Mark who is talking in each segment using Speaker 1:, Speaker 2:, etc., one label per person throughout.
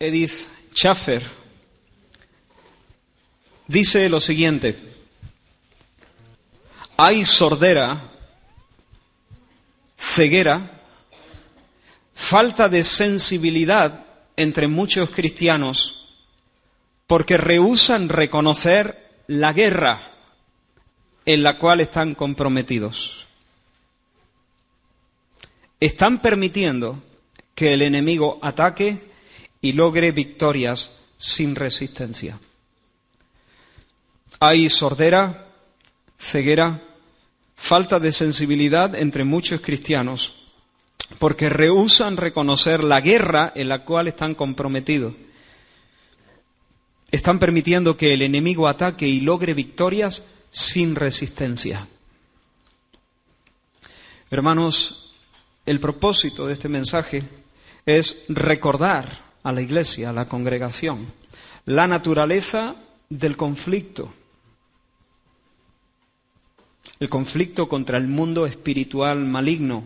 Speaker 1: Edith Schaffer dice lo siguiente: hay sordera, ceguera, falta de sensibilidad entre muchos cristianos porque rehúsan reconocer la guerra en la cual están comprometidos. Están permitiendo que el enemigo ataque y logre victorias sin resistencia. Hay sordera, ceguera, falta de sensibilidad entre muchos cristianos porque rehúsan reconocer la guerra en la cual están comprometidos. Están permitiendo que el enemigo ataque y logre victorias sin resistencia. Hermanos, el propósito de este mensaje es recordar a la iglesia, a la congregación, la naturaleza del conflicto. El conflicto contra el mundo espiritual maligno.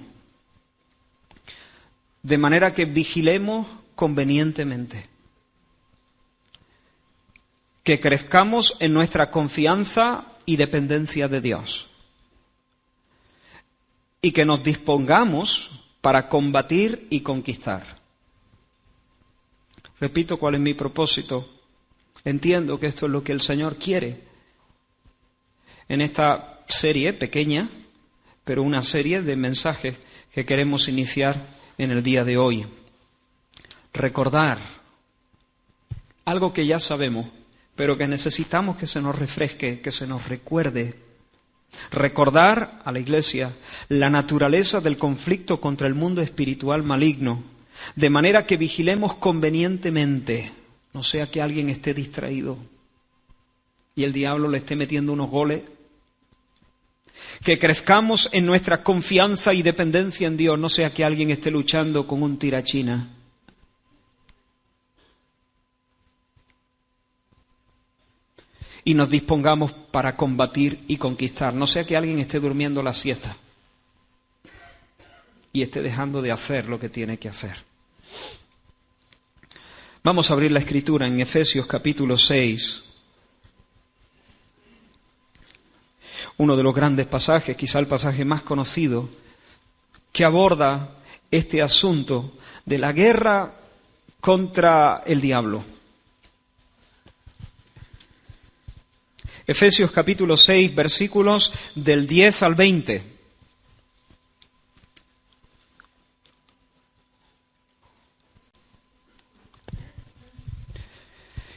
Speaker 1: De manera que vigilemos convenientemente. Que crezcamos en nuestra confianza y dependencia de Dios. Y que nos dispongamos para combatir y conquistar. Repito cuál es mi propósito. Entiendo que esto es lo que el Señor quiere. En esta serie pequeña, pero una serie de mensajes que queremos iniciar en el día de hoy. Recordar algo que ya sabemos, pero que necesitamos que se nos refresque, que se nos recuerde. Recordar a la iglesia la naturaleza del conflicto contra el mundo espiritual maligno, de manera que vigilemos convenientemente, no sea que alguien esté distraído y el diablo le esté metiendo unos goles. Que crezcamos en nuestra confianza y dependencia en Dios, no sea que alguien esté luchando con un tirachina. Y nos dispongamos para combatir y conquistar. No sea que alguien esté durmiendo la siesta y esté dejando de hacer lo que tiene que hacer. Vamos a abrir la Escritura en Efesios capítulo 6. Uno de los grandes pasajes, quizá el pasaje más conocido, que aborda este asunto de la guerra contra el diablo. Efesios capítulo 6, versículos del 10 al 20.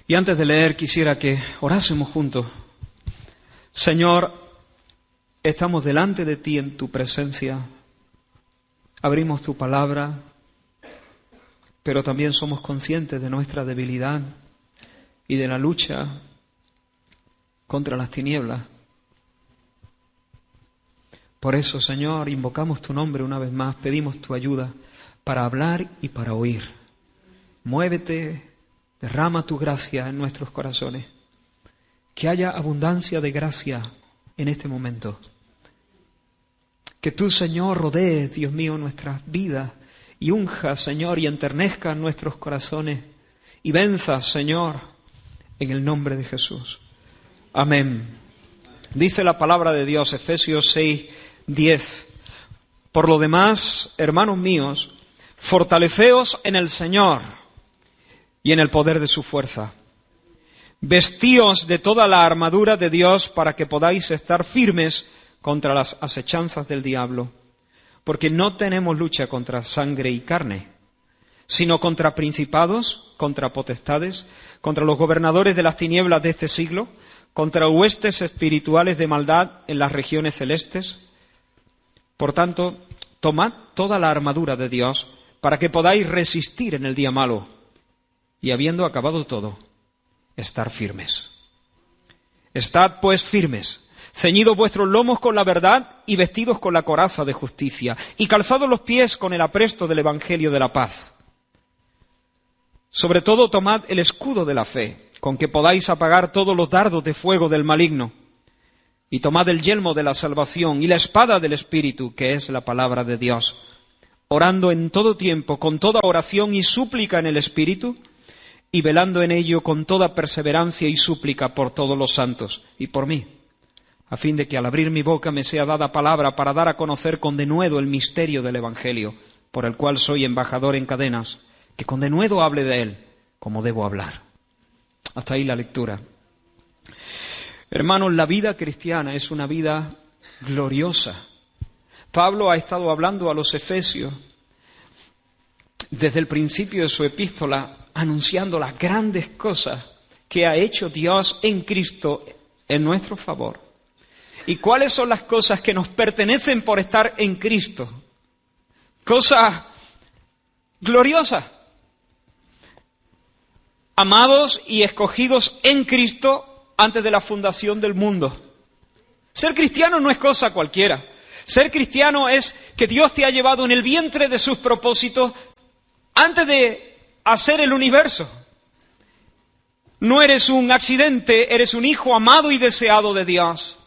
Speaker 1: Y antes de leer quisiera que orásemos juntos. Señor, estamos delante de ti en tu presencia. Abrimos tu palabra, pero también somos conscientes de nuestra debilidad y de la lucha contra las tinieblas. Por eso, Señor, invocamos tu nombre una vez más, pedimos tu ayuda para hablar y para oír. Muévete, derrama tu gracia en nuestros corazones. Que haya abundancia de gracia en este momento. Que tú, Señor, rodees, Dios mío, nuestras vidas y unjas, Señor, y enternezcas nuestros corazones y venzas, Señor, en el nombre de Jesús. Amén. Dice la palabra de Dios, Efesios 6, 10. Por lo demás, hermanos míos, fortaleceos en el Señor y en el poder de su fuerza. Vestíos de toda la armadura de Dios para que podáis estar firmes contra las asechanzas del diablo. Porque no tenemos lucha contra sangre y carne, sino contra principados, contra potestades, contra los gobernadores de las tinieblas de este siglo, contra huestes espirituales de maldad en las regiones celestes. Por tanto, tomad toda la armadura de Dios para que podáis resistir en el día malo y, habiendo acabado todo, estar firmes. Estad pues firmes, ceñidos vuestros lomos con la verdad y vestidos con la coraza de justicia y calzados los pies con el apresto del evangelio de la paz. Sobre todo tomad el escudo de la fe, con que podáis apagar todos los dardos de fuego del maligno, y tomad el yelmo de la salvación y la espada del Espíritu, que es la palabra de Dios, orando en todo tiempo, con toda oración y súplica en el Espíritu, y velando en ello con toda perseverancia y súplica por todos los santos y por mí, a fin de que al abrir mi boca me sea dada palabra para dar a conocer con denuedo el misterio del Evangelio, por el cual soy embajador en cadenas, que con denuedo hable de él como debo hablar. Hasta ahí la lectura. Hermanos, la vida cristiana es una vida gloriosa. Pablo ha estado hablando a los efesios desde el principio de su epístola, anunciando las grandes cosas que ha hecho Dios en Cristo en nuestro favor. ¿Y cuáles son las cosas que nos pertenecen por estar en Cristo? Cosas gloriosas. Amados y escogidos en Cristo antes de la fundación del mundo. Ser cristiano no es cosa cualquiera. Ser cristiano es que Dios te ha llevado en el vientre de sus propósitos antes de hacer el universo. No eres un accidente, eres un hijo amado y deseado de Dios.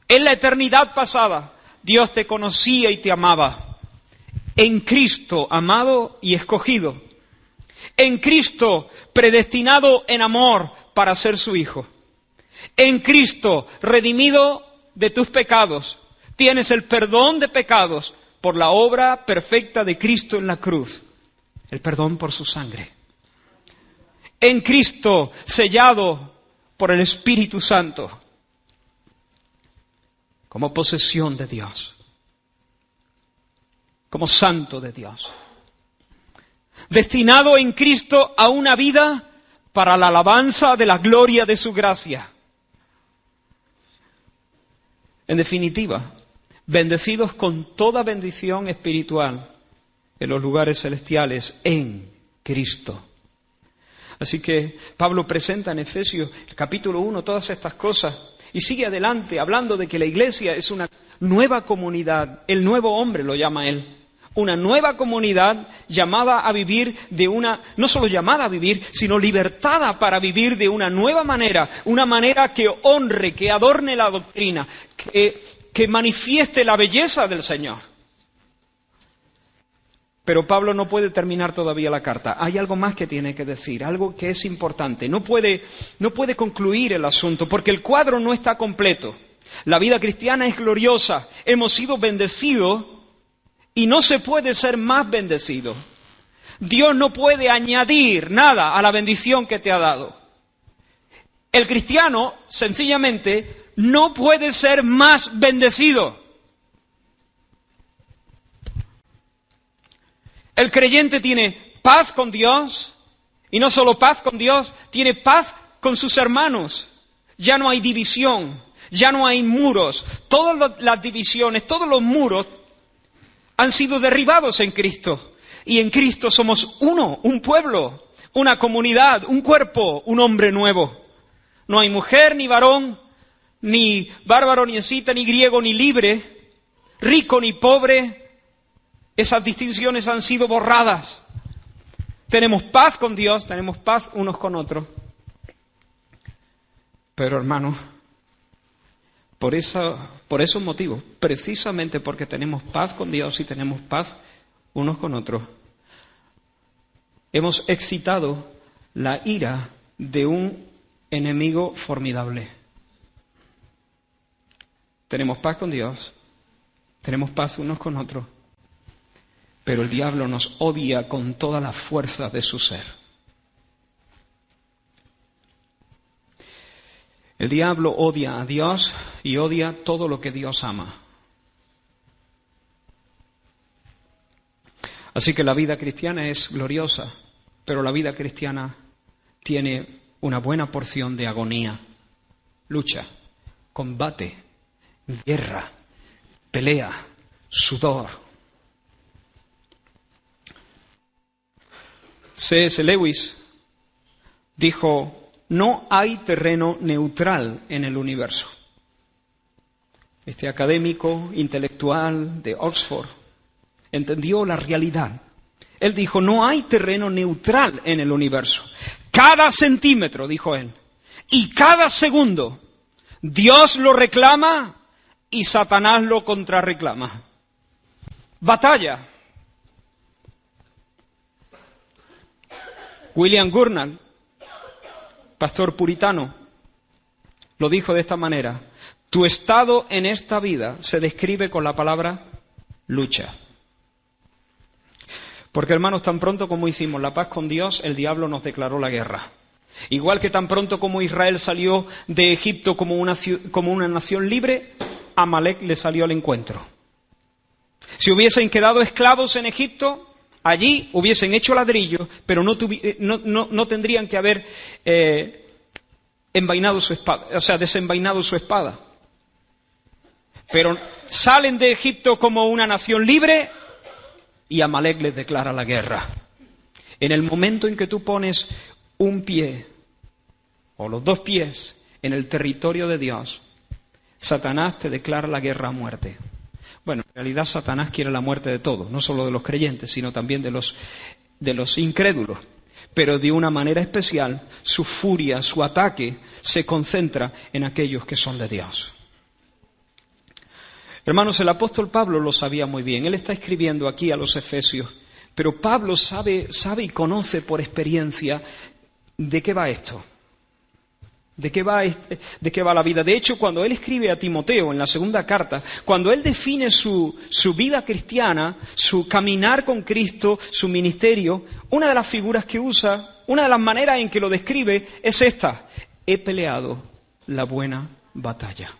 Speaker 1: En la eternidad pasada, Dios te conocía y te amaba. En Cristo, amado y escogido. En Cristo, predestinado en amor para ser su hijo. En Cristo, redimido de tus pecados. Tienes el perdón de pecados por la obra perfecta de Cristo en la cruz. El perdón por su sangre. En Cristo, sellado por el Espíritu Santo. Como posesión de Dios. Como santo de Dios. Destinado en Cristo a una vida para la alabanza de la gloria de su gracia. En definitiva, bendecidos con toda bendición espiritual en los lugares celestiales en Cristo. Así que Pablo presenta en Efesios, el capítulo 1, todas estas cosas y sigue adelante hablando de que la iglesia es una nueva comunidad, el nuevo hombre lo llama él. Una nueva comunidad llamada a vivir no solo llamada a vivir, sino libertada para vivir de una nueva manera, una manera que honre, que adorne la doctrina, que manifieste la belleza del Señor. Pero Pablo no puede terminar todavía la carta. Hay algo más que tiene que decir, algo que es importante. No puede concluir el asunto, porque el cuadro no está completo. La vida cristiana es gloriosa, hemos sido bendecidos. Y no se puede ser más bendecido. Dios no puede añadir nada a la bendición que te ha dado. El cristiano, sencillamente, no puede ser más bendecido. El creyente tiene paz con Dios, y no solo paz con Dios, tiene paz con sus hermanos. Ya no hay división, ya no hay muros. Todas las divisiones, todos los muros han sido derribados en Cristo. Y en Cristo somos uno, un pueblo, una comunidad, un cuerpo, un hombre nuevo. No hay mujer ni varón, ni bárbaro ni escita, ni griego ni libre, rico ni pobre. Esas distinciones han sido borradas. Tenemos paz con Dios, tenemos paz unos con otros. Pero hermanos, por esos motivos, precisamente porque tenemos paz con Dios y tenemos paz unos con otros, hemos excitado la ira de un enemigo formidable. Tenemos paz con Dios, tenemos paz unos con otros, pero el diablo nos odia con toda la fuerza de su ser. El diablo odia a Dios y odia todo lo que Dios ama. Así que la vida cristiana es gloriosa, pero la vida cristiana tiene una buena porción de agonía, lucha, combate, guerra, pelea, sudor. C.S. Lewis dijo: no hay terreno neutral en el universo. Este académico intelectual de Oxford entendió la realidad. Él dijo: no hay terreno neutral en el universo. Cada centímetro, dijo él, y cada segundo, Dios lo reclama y Satanás lo contrarreclama. Batalla. William Gurnall, pastor puritano, lo dijo de esta manera: tu estado en esta vida se describe con la palabra lucha. Porque, hermanos, tan pronto como hicimos la paz con Dios, el diablo nos declaró la guerra. Igual que tan pronto como Israel salió de Egipto como una nación libre, Amalek le salió al encuentro. Si hubiesen quedado esclavos en Egipto, allí hubiesen hecho ladrillos, pero no tendrían que haber envainado su espada, o sea, desenvainado su espada. Pero salen de Egipto como una nación libre y Amalek les declara la guerra. En el momento en que tú pones un pie o los dos pies en el territorio de Dios, Satanás te declara la guerra a muerte. Bueno, en realidad Satanás quiere la muerte de todos, no solo de los creyentes, sino también de los incrédulos. Pero de una manera especial, su furia, su ataque, se concentra en aquellos que son de Dios. Hermanos, el apóstol Pablo lo sabía muy bien. Él está escribiendo aquí a los Efesios, pero Pablo sabe y conoce por experiencia de qué va esto. ¿De qué va la vida? De hecho, cuando él escribe a Timoteo en la segunda carta, cuando él define su vida cristiana, su caminar con Cristo, su ministerio, una de las figuras que usa, una de las maneras en que lo describe es esta: he peleado la buena batalla.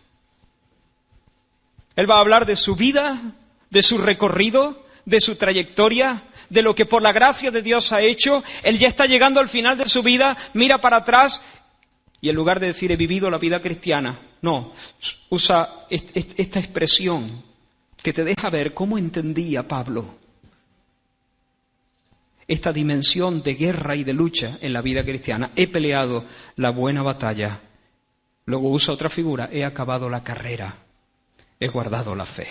Speaker 1: Él va a hablar de su vida, de su recorrido, de su trayectoria, de lo que por la gracia de Dios ha hecho. Él ya está llegando al final de su vida, mira para atrás y en lugar de decir he vivido la vida cristiana, no, usa esta expresión que te deja ver cómo entendía Pablo esta dimensión de guerra y de lucha en la vida cristiana. He peleado la buena batalla. Luego usa otra figura: he acabado la carrera. He guardado la fe.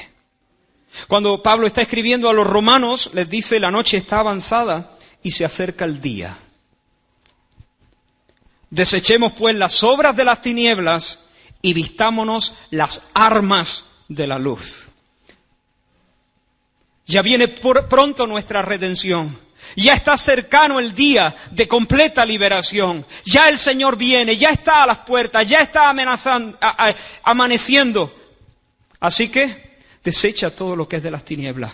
Speaker 1: Cuando Pablo está escribiendo a los romanos, les dice: la noche está avanzada y se acerca el día. Desechemos pues las obras de las tinieblas y vistámonos las armas de la luz. Ya viene pronto nuestra redención. Ya está cercano el día de completa liberación. Ya el Señor viene, ya está a las puertas, ya está amaneciendo. Así que desecha todo lo que es de las tinieblas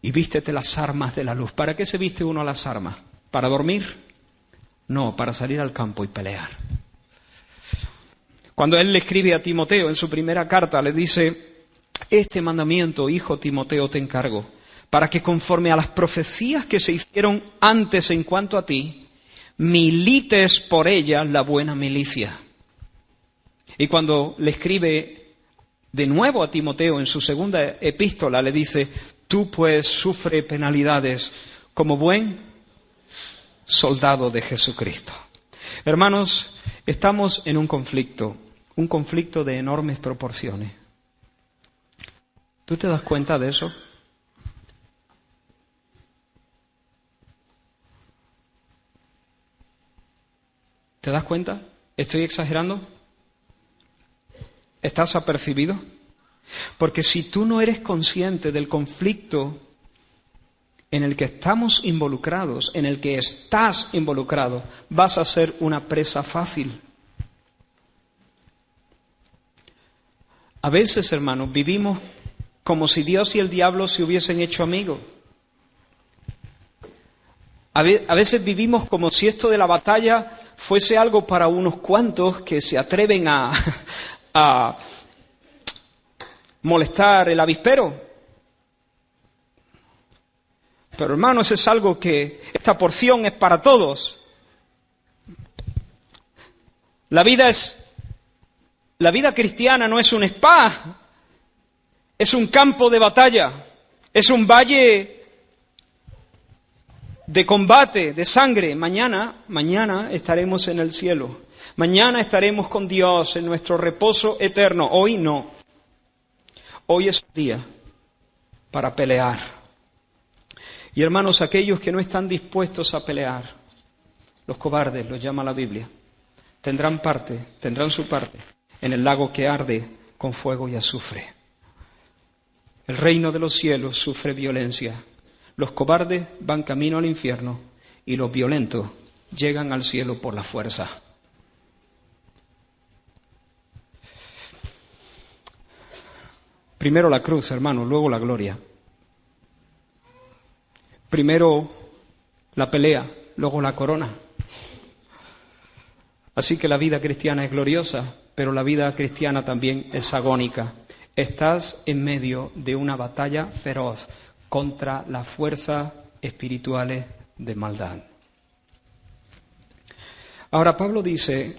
Speaker 1: y vístete las armas de la luz. ¿Para qué se viste uno las armas? ¿Para dormir? No, para salir al campo y pelear. Cuando él le escribe a Timoteo en su primera carta, le dice: este mandamiento, hijo Timoteo, te encargo, para que conforme a las profecías que se hicieron antes en cuanto a ti, milites por ellas la buena milicia. Y cuando le escribe de nuevo a Timoteo en su segunda epístola, le dice: tú pues sufre penalidades como buen soldado de Jesucristo. Hermanos, estamos en un conflicto de enormes proporciones. ¿Tú te das cuenta de eso? ¿Te das cuenta? ¿Estoy exagerando? ¿Estás apercibido? Porque si tú no eres consciente del conflicto en el que estamos involucrados, en el que estás involucrado, vas a ser una presa fácil. A veces, hermanos, vivimos como si Dios y el diablo se hubiesen hecho amigos. A veces vivimos como si esto de la batalla fuese algo para unos cuantos que se atreven a molestar el avispero. Pero hermanos, es algo que esta porción es para todos. La vida cristiana no es un spa, es un campo de batalla, es un valle de combate, de sangre. Mañana estaremos en el cielo. Mañana estaremos con Dios en nuestro reposo eterno. Hoy no. Hoy es un día para pelear. Y hermanos, aquellos que no están dispuestos a pelear, los cobardes, los llama la Biblia, tendrán su parte en el lago que arde con fuego y azufre. El reino de los cielos sufre violencia. Los cobardes van camino al infierno y los violentos llegan al cielo por la fuerza. Primero la cruz, hermano, luego la gloria. Primero la pelea, luego la corona. Así que la vida cristiana es gloriosa, pero la vida cristiana también es agónica. Estás en medio de una batalla feroz contra las fuerzas espirituales de maldad. Ahora Pablo dice,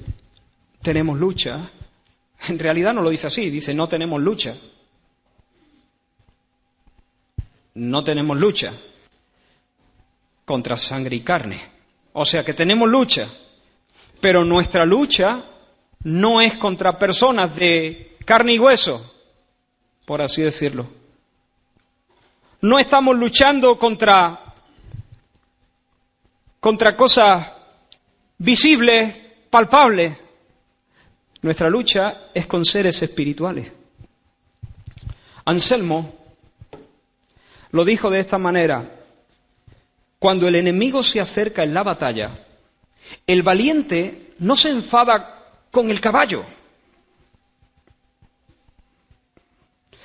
Speaker 1: tenemos lucha. En realidad no lo dice así, dice no tenemos lucha. No tenemos lucha contra sangre y carne. O sea que tenemos lucha, pero nuestra lucha no es contra personas de carne y hueso, por así decirlo. No estamos luchando contra cosas visibles, palpables. Nuestra lucha es con seres espirituales. Anselmo lo dijo de esta manera: cuando el enemigo se acerca en la batalla, el valiente no se enfada con el caballo,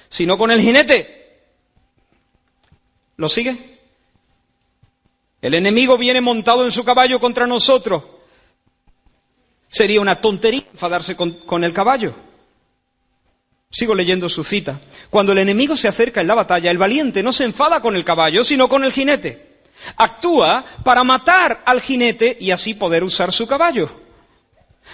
Speaker 1: sino con el jinete. ¿Lo sigue? El enemigo viene montado en su caballo contra nosotros. Sería una tontería enfadarse con el caballo. Sigo leyendo su cita. Cuando el enemigo se acerca en la batalla, el valiente no se enfada con el caballo, sino con el jinete. Actúa para matar al jinete y así poder usar su caballo.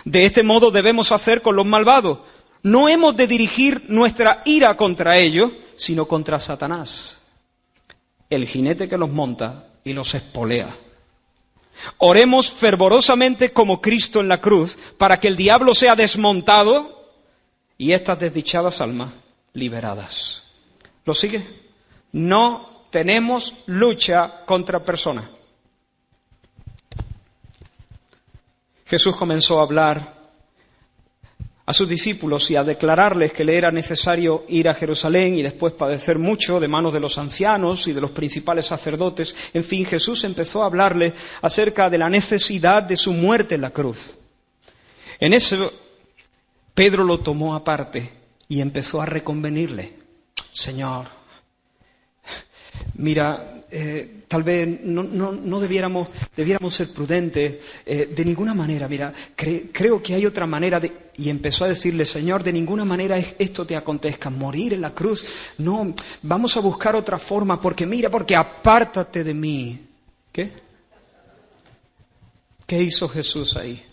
Speaker 1: De este modo debemos hacer con los malvados. No hemos de dirigir nuestra ira contra ellos, sino contra Satanás, el jinete que los monta y los espolea. Oremos fervorosamente como Cristo en la cruz, para que el diablo sea desmontado y estas desdichadas almas liberadas. ¿Lo sigue? No tenemos lucha contra personas. Jesús comenzó a hablar a sus discípulos y a declararles que le era necesario ir a Jerusalén y después padecer mucho de manos de los ancianos y de los principales sacerdotes. En fin, Jesús empezó a hablarles acerca de la necesidad de su muerte en la cruz. En eso, Pedro lo tomó aparte y empezó a reconvenirle. Señor, mira, tal vez no debiéramos ser prudentes de ninguna manera. Mira, creo que hay otra manera de... Y empezó a decirle, Señor, de ninguna manera esto te acontezca, morir en la cruz. No, vamos a buscar otra forma, porque apártate de mí. ¿Qué? ¿Qué hizo Jesús ahí?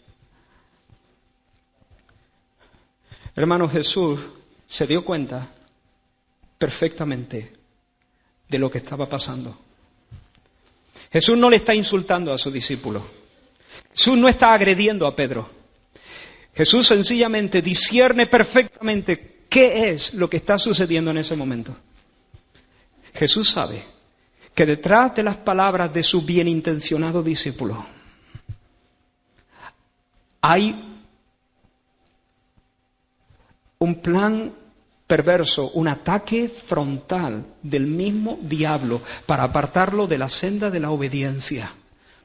Speaker 1: Hermano, Jesús se dio cuenta perfectamente de lo que estaba pasando. Jesús no le está insultando a sus discípulos. Jesús no está agrediendo a Pedro. Jesús sencillamente discierne perfectamente qué es lo que está sucediendo en ese momento. Jesús sabe que detrás de las palabras de sus bienintencionados discípulos hay un plan perverso, un ataque frontal del mismo diablo para apartarlo de la senda de la obediencia,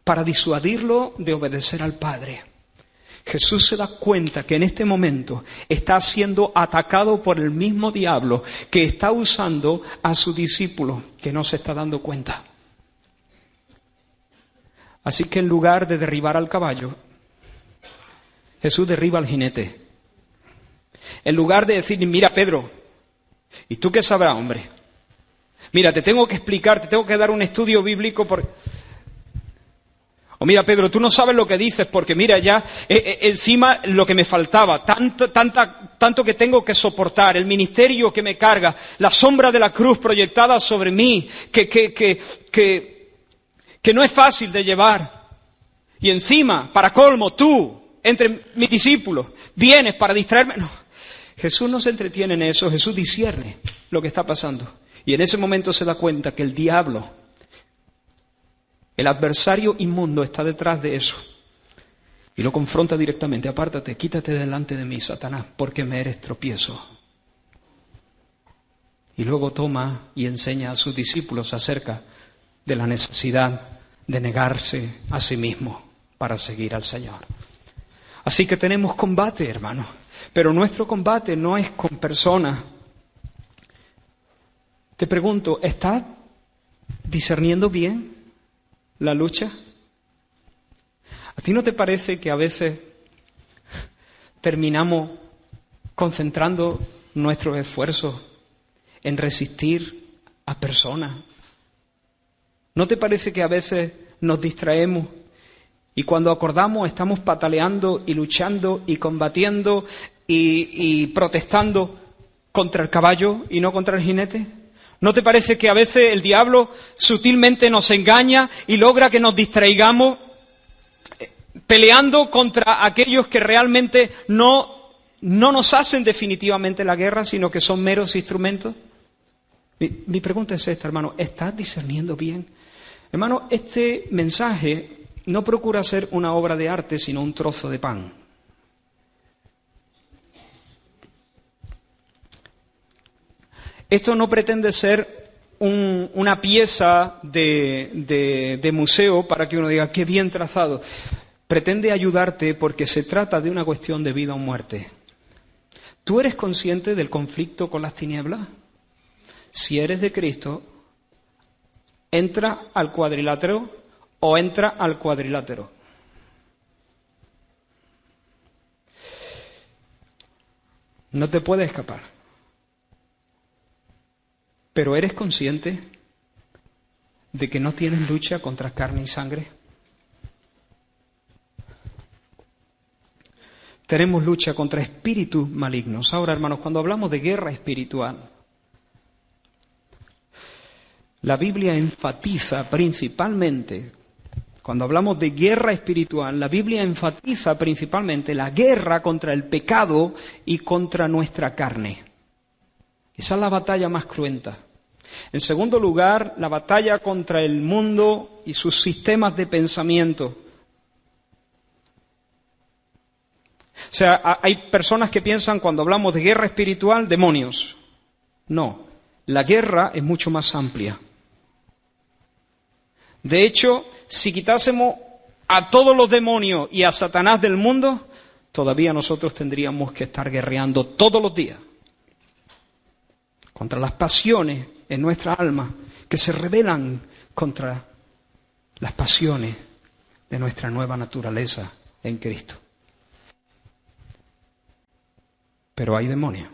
Speaker 1: para disuadirlo de obedecer al Padre. Jesús se da cuenta que en este momento está siendo atacado por el mismo diablo que está usando a sus discípulos, que no se está dando cuenta. Así que en lugar de derribar al caballo, Jesús derriba al jinete. En lugar de decir, mira Pedro, ¿y tú qué sabrás, hombre? Mira, te tengo que explicar, te tengo que dar un estudio bíblico O mira Pedro, tú no sabes lo que dices porque mira ya encima lo que me faltaba, tanto que tengo que soportar, el ministerio que me carga, la sombra de la cruz proyectada sobre mí, que no es fácil de llevar. Y encima, para colmo, tú, entre mis discípulos, vienes para distraerme. No. Jesús no se entretiene en eso, Jesús discierne lo que está pasando. Y en ese momento se da cuenta que el diablo, el adversario inmundo, está detrás de eso. Y lo confronta directamente. Apártate, quítate delante de mí, Satanás, porque me eres tropiezo. Y luego toma y enseña a sus discípulos acerca de la necesidad de negarse a sí mismo para seguir al Señor. Así que tenemos combate, hermanos, pero nuestro combate no es con personas. Te pregunto, ¿estás discerniendo bien la lucha? ¿A ti no te parece que a veces terminamos concentrando nuestros esfuerzos en resistir a personas? ¿No te parece que a veces nos distraemos y cuando acordamos estamos pataleando y luchando y combatiendo y protestando contra el caballo y no contra el jinete? ¿No te parece que a veces el diablo sutilmente nos engaña y logra que nos distraigamos peleando contra aquellos que realmente no nos hacen definitivamente la guerra, sino que son meros instrumentos? Mi pregunta es esta, hermano, ¿estás discerniendo bien? Hermano, este mensaje no procura ser una obra de arte, sino un trozo de pan. Esto no pretende ser una pieza de museo para que uno diga, qué bien trazado. Pretende ayudarte porque se trata de una cuestión de vida o muerte. ¿Tú eres consciente del conflicto con las tinieblas? Si eres de Cristo, ¿entra al cuadrilátero o entra al cuadrilátero? No te puedes escapar. Pero ¿eres consciente de que no tienes lucha contra carne y sangre? Tenemos lucha contra espíritus malignos. Ahora, hermanos, cuando hablamos de guerra espiritual, la Biblia enfatiza principalmente, cuando hablamos de guerra espiritual, la Biblia enfatiza principalmente la guerra contra el pecado y contra nuestra carne. Esa es la batalla más cruenta. En segundo lugar, la batalla contra el mundo y sus sistemas de pensamiento. O sea, hay personas que piensan cuando hablamos de guerra espiritual, demonios. No, la guerra es mucho más amplia. De hecho, si quitásemos a todos los demonios y a Satanás del mundo, todavía nosotros tendríamos que estar guerreando todos los días contra las pasiones en nuestra alma que se rebelan contra las pasiones de nuestra nueva naturaleza en Cristo. Pero hay demonios.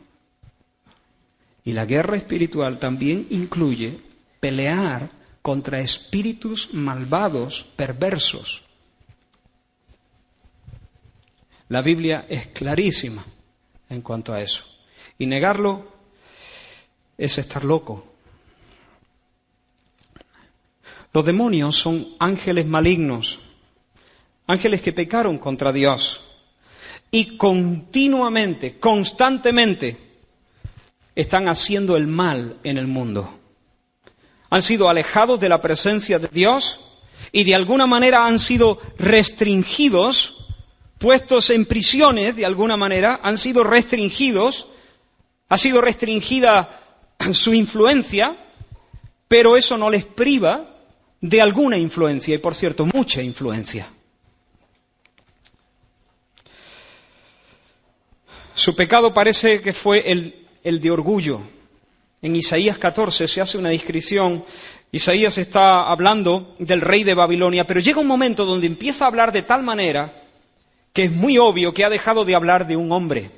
Speaker 1: Y la guerra espiritual también incluye pelear contra espíritus malvados, perversos. La Biblia es clarísima en cuanto a eso. Y negarlo es estar loco. Los demonios son ángeles malignos, ángeles que pecaron contra Dios y continuamente, constantemente, están haciendo el mal en el mundo. Han sido alejados de la presencia de Dios y de alguna manera han sido restringidos, puestos en prisiones de alguna manera, han sido restringidos, ha sido restringida su influencia, pero eso no les priva de alguna influencia, y por cierto, mucha influencia. Su pecado parece que fue el de orgullo. En Isaías 14 se hace una descripción. Isaías está hablando del rey de Babilonia, pero llega un momento donde empieza a hablar de tal manera que es muy obvio que ha dejado de hablar de un hombre.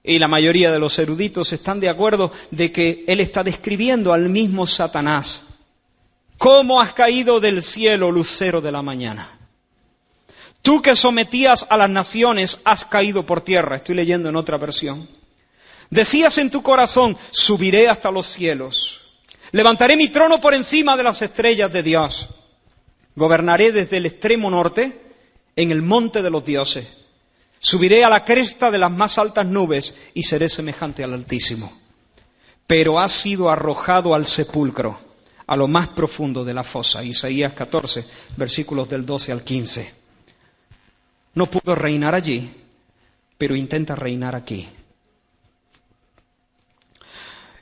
Speaker 1: Y la mayoría de los eruditos están de acuerdo de que él está describiendo al mismo Satanás. ¿Cómo has caído del cielo, lucero de la mañana? Tú que sometías a las naciones, has caído por tierra. Estoy leyendo en otra versión. Decías en tu corazón, subiré hasta los cielos. Levantaré mi trono por encima de las estrellas de Dios. Gobernaré desde el extremo norte, en el monte de los dioses. Subiré a la cresta de las más altas nubes y seré semejante al Altísimo. Pero has sido arrojado al sepulcro, a lo más profundo de la fosa. Isaías 14, versículos del 12 al 15. No pudo reinar allí, pero intenta reinar aquí.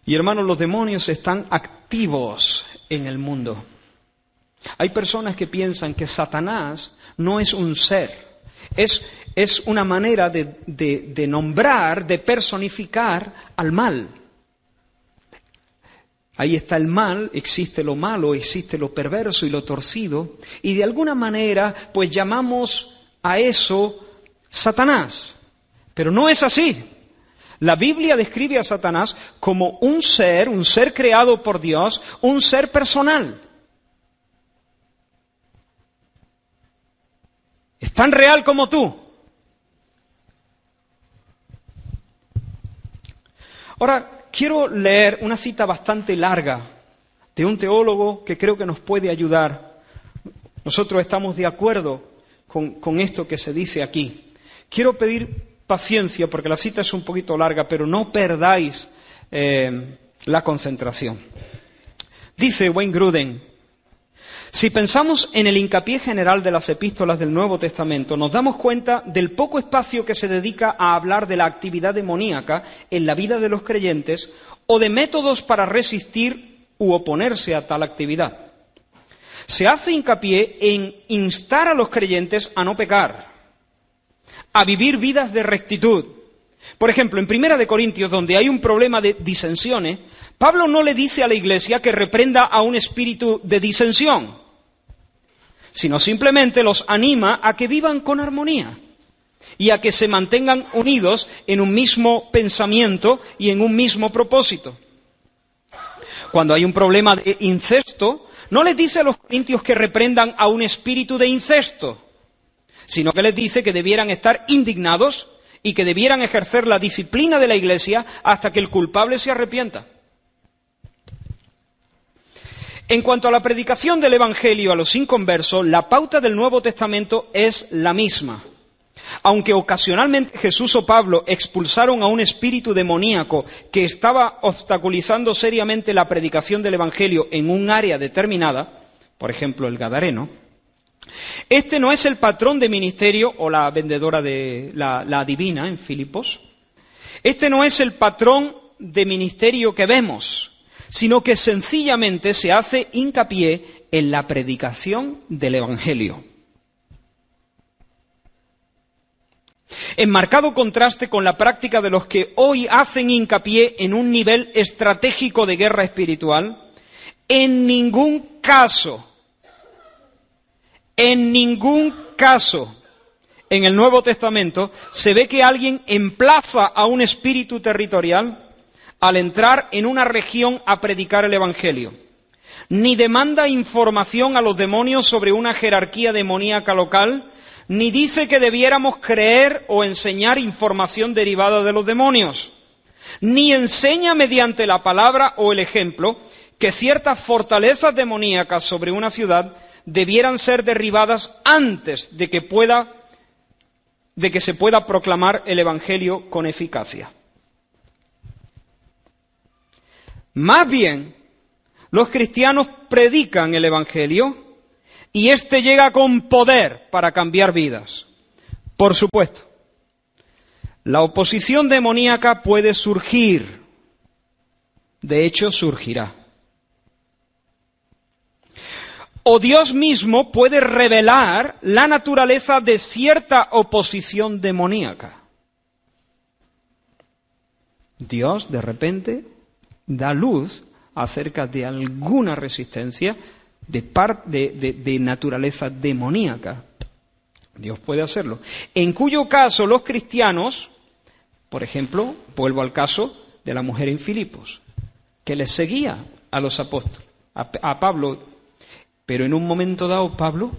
Speaker 1: Y hermanos, los demonios están activos en el mundo. Hay personas que piensan que Satanás no es un ser, es una manera de nombrar, de personificar al mal. Ahí está el mal, existe lo malo, existe lo perverso y lo torcido, y de alguna manera pues llamamos a eso Satanás. Pero no es así. La Biblia describe a Satanás como un ser creado por Dios, un ser personal. Es tan real como tú. Ahora, quiero leer una cita bastante larga de un teólogo que creo que nos puede ayudar. Nosotros estamos de acuerdo con esto que se dice aquí. Quiero pedir paciencia porque la cita es un poquito larga, pero no perdáis la concentración. Dice Wayne Grudem: si pensamos en el hincapié general de las epístolas del Nuevo Testamento, nos damos cuenta del poco espacio que se dedica a hablar de la actividad demoníaca en la vida de los creyentes o de métodos para resistir u oponerse a tal actividad. Se hace hincapié en instar a los creyentes a no pecar, a vivir vidas de rectitud. Por ejemplo, en 1 Corintios, donde hay un problema de disensiones, Pablo no le dice a la iglesia que reprenda a un espíritu de disensión, sino simplemente los anima a que vivan con armonía y a que se mantengan unidos en un mismo pensamiento y en un mismo propósito. Cuando hay un problema de incesto, no les dice a los corintios que reprendan a un espíritu de incesto, sino que les dice que debieran estar indignados y que debieran ejercer la disciplina de la Iglesia hasta que el culpable se arrepienta. En cuanto a la predicación del Evangelio a los inconversos, la pauta del Nuevo Testamento es la misma. Aunque ocasionalmente Jesús o Pablo expulsaron a un espíritu demoníaco que estaba obstaculizando seriamente la predicación del Evangelio en un área determinada, por ejemplo el Gadareno, este no es el patrón de ministerio, o la vendedora de la adivina en Filipos, este no es el patrón de ministerio que vemos, sino que sencillamente se hace hincapié en la predicación del Evangelio. En marcado contraste con la práctica de los que hoy hacen hincapié en un nivel estratégico de guerra espiritual, en ningún caso en el Nuevo Testamento se ve que alguien emplaza a un espíritu territorial al entrar en una región a predicar el Evangelio, ni demanda información a los demonios sobre una jerarquía demoníaca local, ni dice que debiéramos creer o enseñar información derivada de los demonios, ni enseña mediante la palabra o el ejemplo que ciertas fortalezas demoníacas sobre una ciudad debieran ser derribadas antes de que se pueda proclamar el Evangelio con eficacia. Más bien, los cristianos predican el Evangelio y éste llega con poder para cambiar vidas. Por supuesto, la oposición demoníaca puede surgir, de hecho surgirá. O Dios mismo puede revelar la naturaleza de cierta oposición demoníaca. Dios, de repente, da luz acerca de alguna resistencia de naturaleza demoníaca. Dios puede hacerlo. En cuyo caso los cristianos, por ejemplo, vuelvo al caso de la mujer en Filipos, que les seguía a los apóstoles, a Pablo. Pero en un momento dado Pablo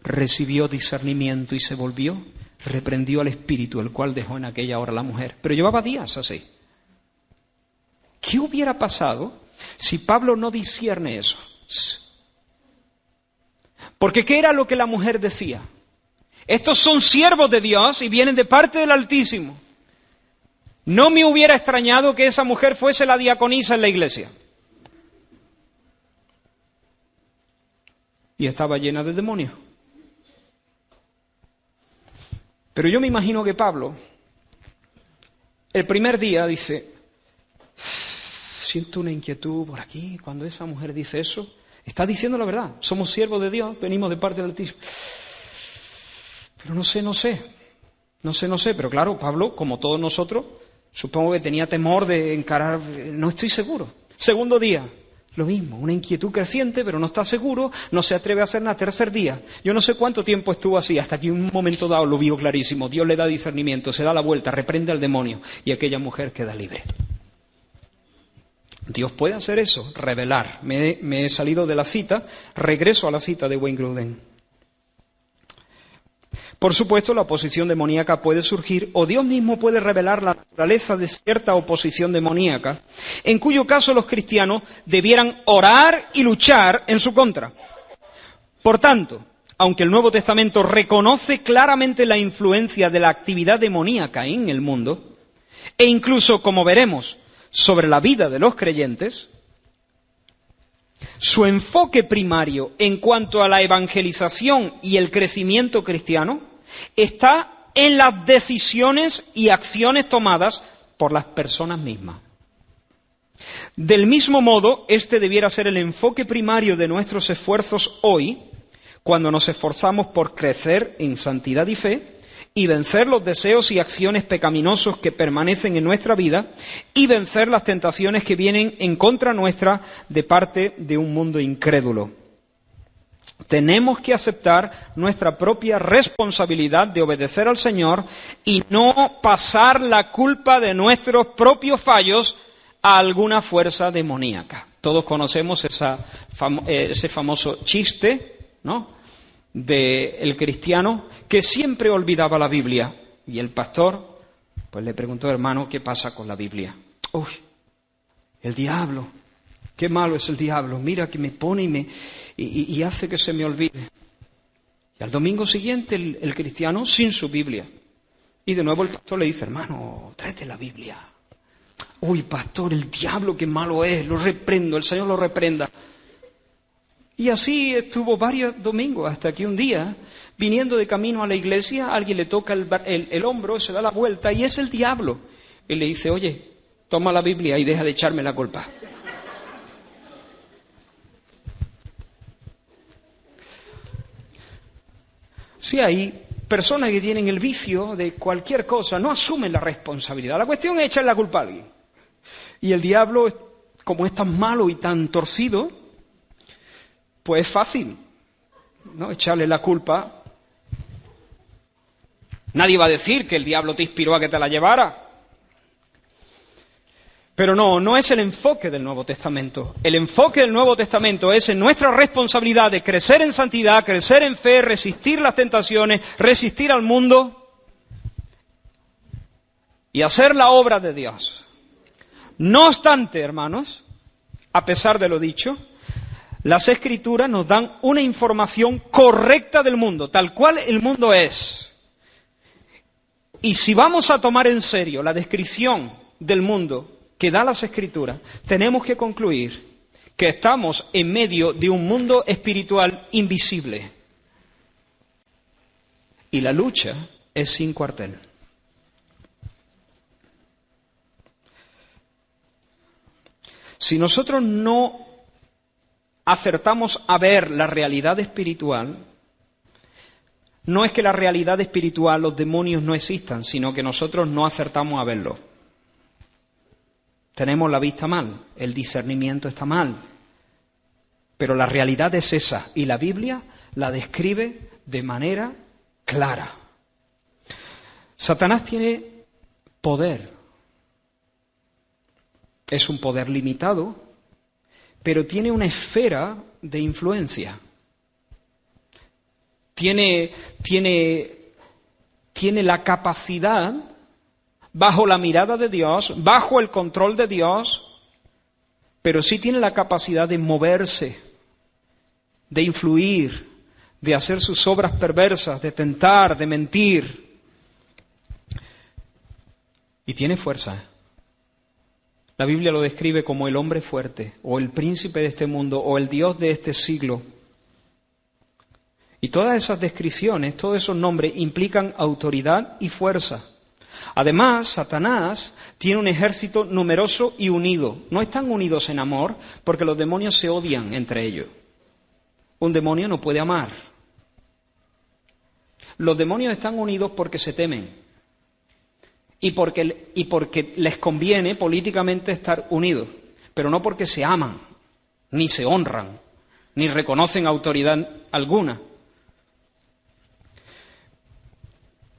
Speaker 1: recibió discernimiento y se volvió, reprendió al espíritu, el cual dejó en aquella hora la mujer. Pero llevaba días así. ¿Qué hubiera pasado si Pablo no discierne eso? Porque ¿qué era lo que la mujer decía? Estos son siervos de Dios y vienen de parte del Altísimo. No me hubiera extrañado que esa mujer fuese la diaconisa en la iglesia. Y estaba llena de demonios. Pero yo me imagino que Pablo, el primer día dice, siento una inquietud por aquí, cuando esa mujer dice eso, Está diciendo la verdad. Somos siervos de Dios, venimos de parte del Altísimo. Pero no sé. Pero claro, Pablo, como todos nosotros, supongo que tenía temor de encarar. No estoy seguro. Segundo día, lo mismo, una inquietud creciente, pero no está seguro, no se atreve a hacer nada. Tercer día, yo no sé cuánto tiempo estuvo así, hasta que un momento dado lo vio clarísimo. Dios le da discernimiento, se da la vuelta, reprende al demonio y aquella mujer queda libre. Dios puede hacer eso, revelar. Me he salido de la cita, regreso a la cita de Wayne Grudem. Por supuesto, la oposición demoníaca puede surgir, o Dios mismo puede revelar la naturaleza de cierta oposición demoníaca, en cuyo caso los cristianos debieran orar y luchar en su contra. Por tanto, aunque el Nuevo Testamento reconoce claramente la influencia de la actividad demoníaca en el mundo, e incluso, como veremos, sobre la vida de los creyentes, su enfoque primario en cuanto a la evangelización y el crecimiento cristiano está en las decisiones y acciones tomadas por las personas mismas. Del mismo modo, este debiera ser el enfoque primario de nuestros esfuerzos hoy, cuando nos esforzamos por crecer en santidad y fe, y vencer los deseos y acciones pecaminosos que permanecen en nuestra vida y vencer las tentaciones que vienen en contra nuestra de parte de un mundo incrédulo. Tenemos que aceptar nuestra propia responsabilidad de obedecer al Señor y no pasar la culpa de nuestros fallos a alguna fuerza demoníaca. Todos conocemos ese famoso chiste, ¿no?, del cristiano que siempre olvidaba la Biblia. Y el pastor pues le preguntó: hermano, ¿qué pasa con la Biblia? Uy, el diablo, qué malo es el diablo, mira que me pone y hace que se me olvide. Y al domingo siguiente el cristiano sin su Biblia. Y de nuevo el pastor le dice: hermano, tráete la Biblia. Uy, pastor, el diablo qué malo es, lo reprendo, el Señor lo reprenda. Y así estuvo varios domingos, hasta que un día, viniendo de camino a la iglesia, alguien le toca el hombro, se da la vuelta y es el diablo. Y le dice: oye, toma la Biblia y deja de echarme la culpa. Sí, hay personas que tienen el vicio de cualquier cosa, no asumen la responsabilidad. La cuestión es echar la culpa a alguien. Y el diablo, como es tan malo y tan torcido, pues es fácil, ¿no?, echarle la culpa. Nadie va a decir que el diablo te inspiró a que te la llevara. Pero no es el enfoque del Nuevo Testamento. El enfoque del Nuevo Testamento es en nuestra responsabilidad de crecer en santidad, crecer en fe, resistir las tentaciones, resistir al mundo y hacer la obra de Dios. No obstante, hermanos, a pesar de lo dicho, las Escrituras nos dan una información correcta del mundo, tal cual el mundo es. Y si vamos a tomar en serio la descripción del mundo que da las Escrituras, tenemos que concluir que estamos en medio de un mundo espiritual invisible. Y la lucha es sin cuartel. Si nosotros no acertamos a ver la realidad espiritual, no es que la realidad espiritual, los demonios no existan, sino que nosotros no acertamos a verlo. Tenemos la vista mal, el discernimiento está mal, pero la realidad es esa y la Biblia la describe de manera clara. Satanás tiene poder, es un poder limitado, pero tiene una esfera de influencia. Tiene la capacidad, bajo la mirada de Dios, bajo el control de Dios, pero sí tiene la capacidad de moverse, de influir, de hacer sus obras perversas, de tentar, de mentir. Y tiene fuerza. La Biblia lo describe como el hombre fuerte, o el príncipe de este mundo, o el Dios de este siglo. Y todas esas descripciones, todos esos nombres implican autoridad y fuerza. Además, Satanás tiene un ejército numeroso y unido. No están unidos en amor, porque los demonios se odian entre ellos. un demonio no puede amar. Los demonios están unidos porque se temen y porque les conviene políticamente estar unidos, pero no porque se aman, ni se honran, ni reconocen autoridad alguna.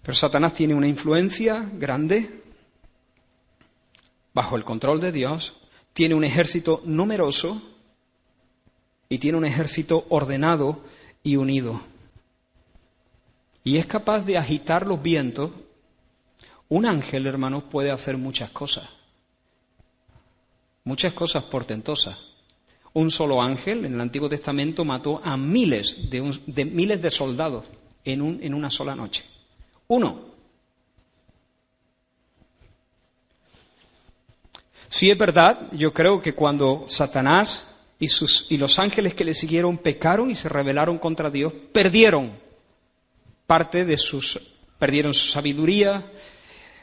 Speaker 1: Pero Satanás tiene una influencia grande bajo el control de Dios, tiene un ejército numeroso y tiene un ejército ordenado y unido. Y es capaz de agitar los vientos. Un ángel, hermanos, puede hacer muchas cosas portentosas. Un solo ángel en el Antiguo Testamento mató a miles de soldados en una sola noche. Uno. Sí es verdad, yo creo que cuando Satanás y los ángeles que le siguieron pecaron y se rebelaron contra Dios, perdieron su sabiduría.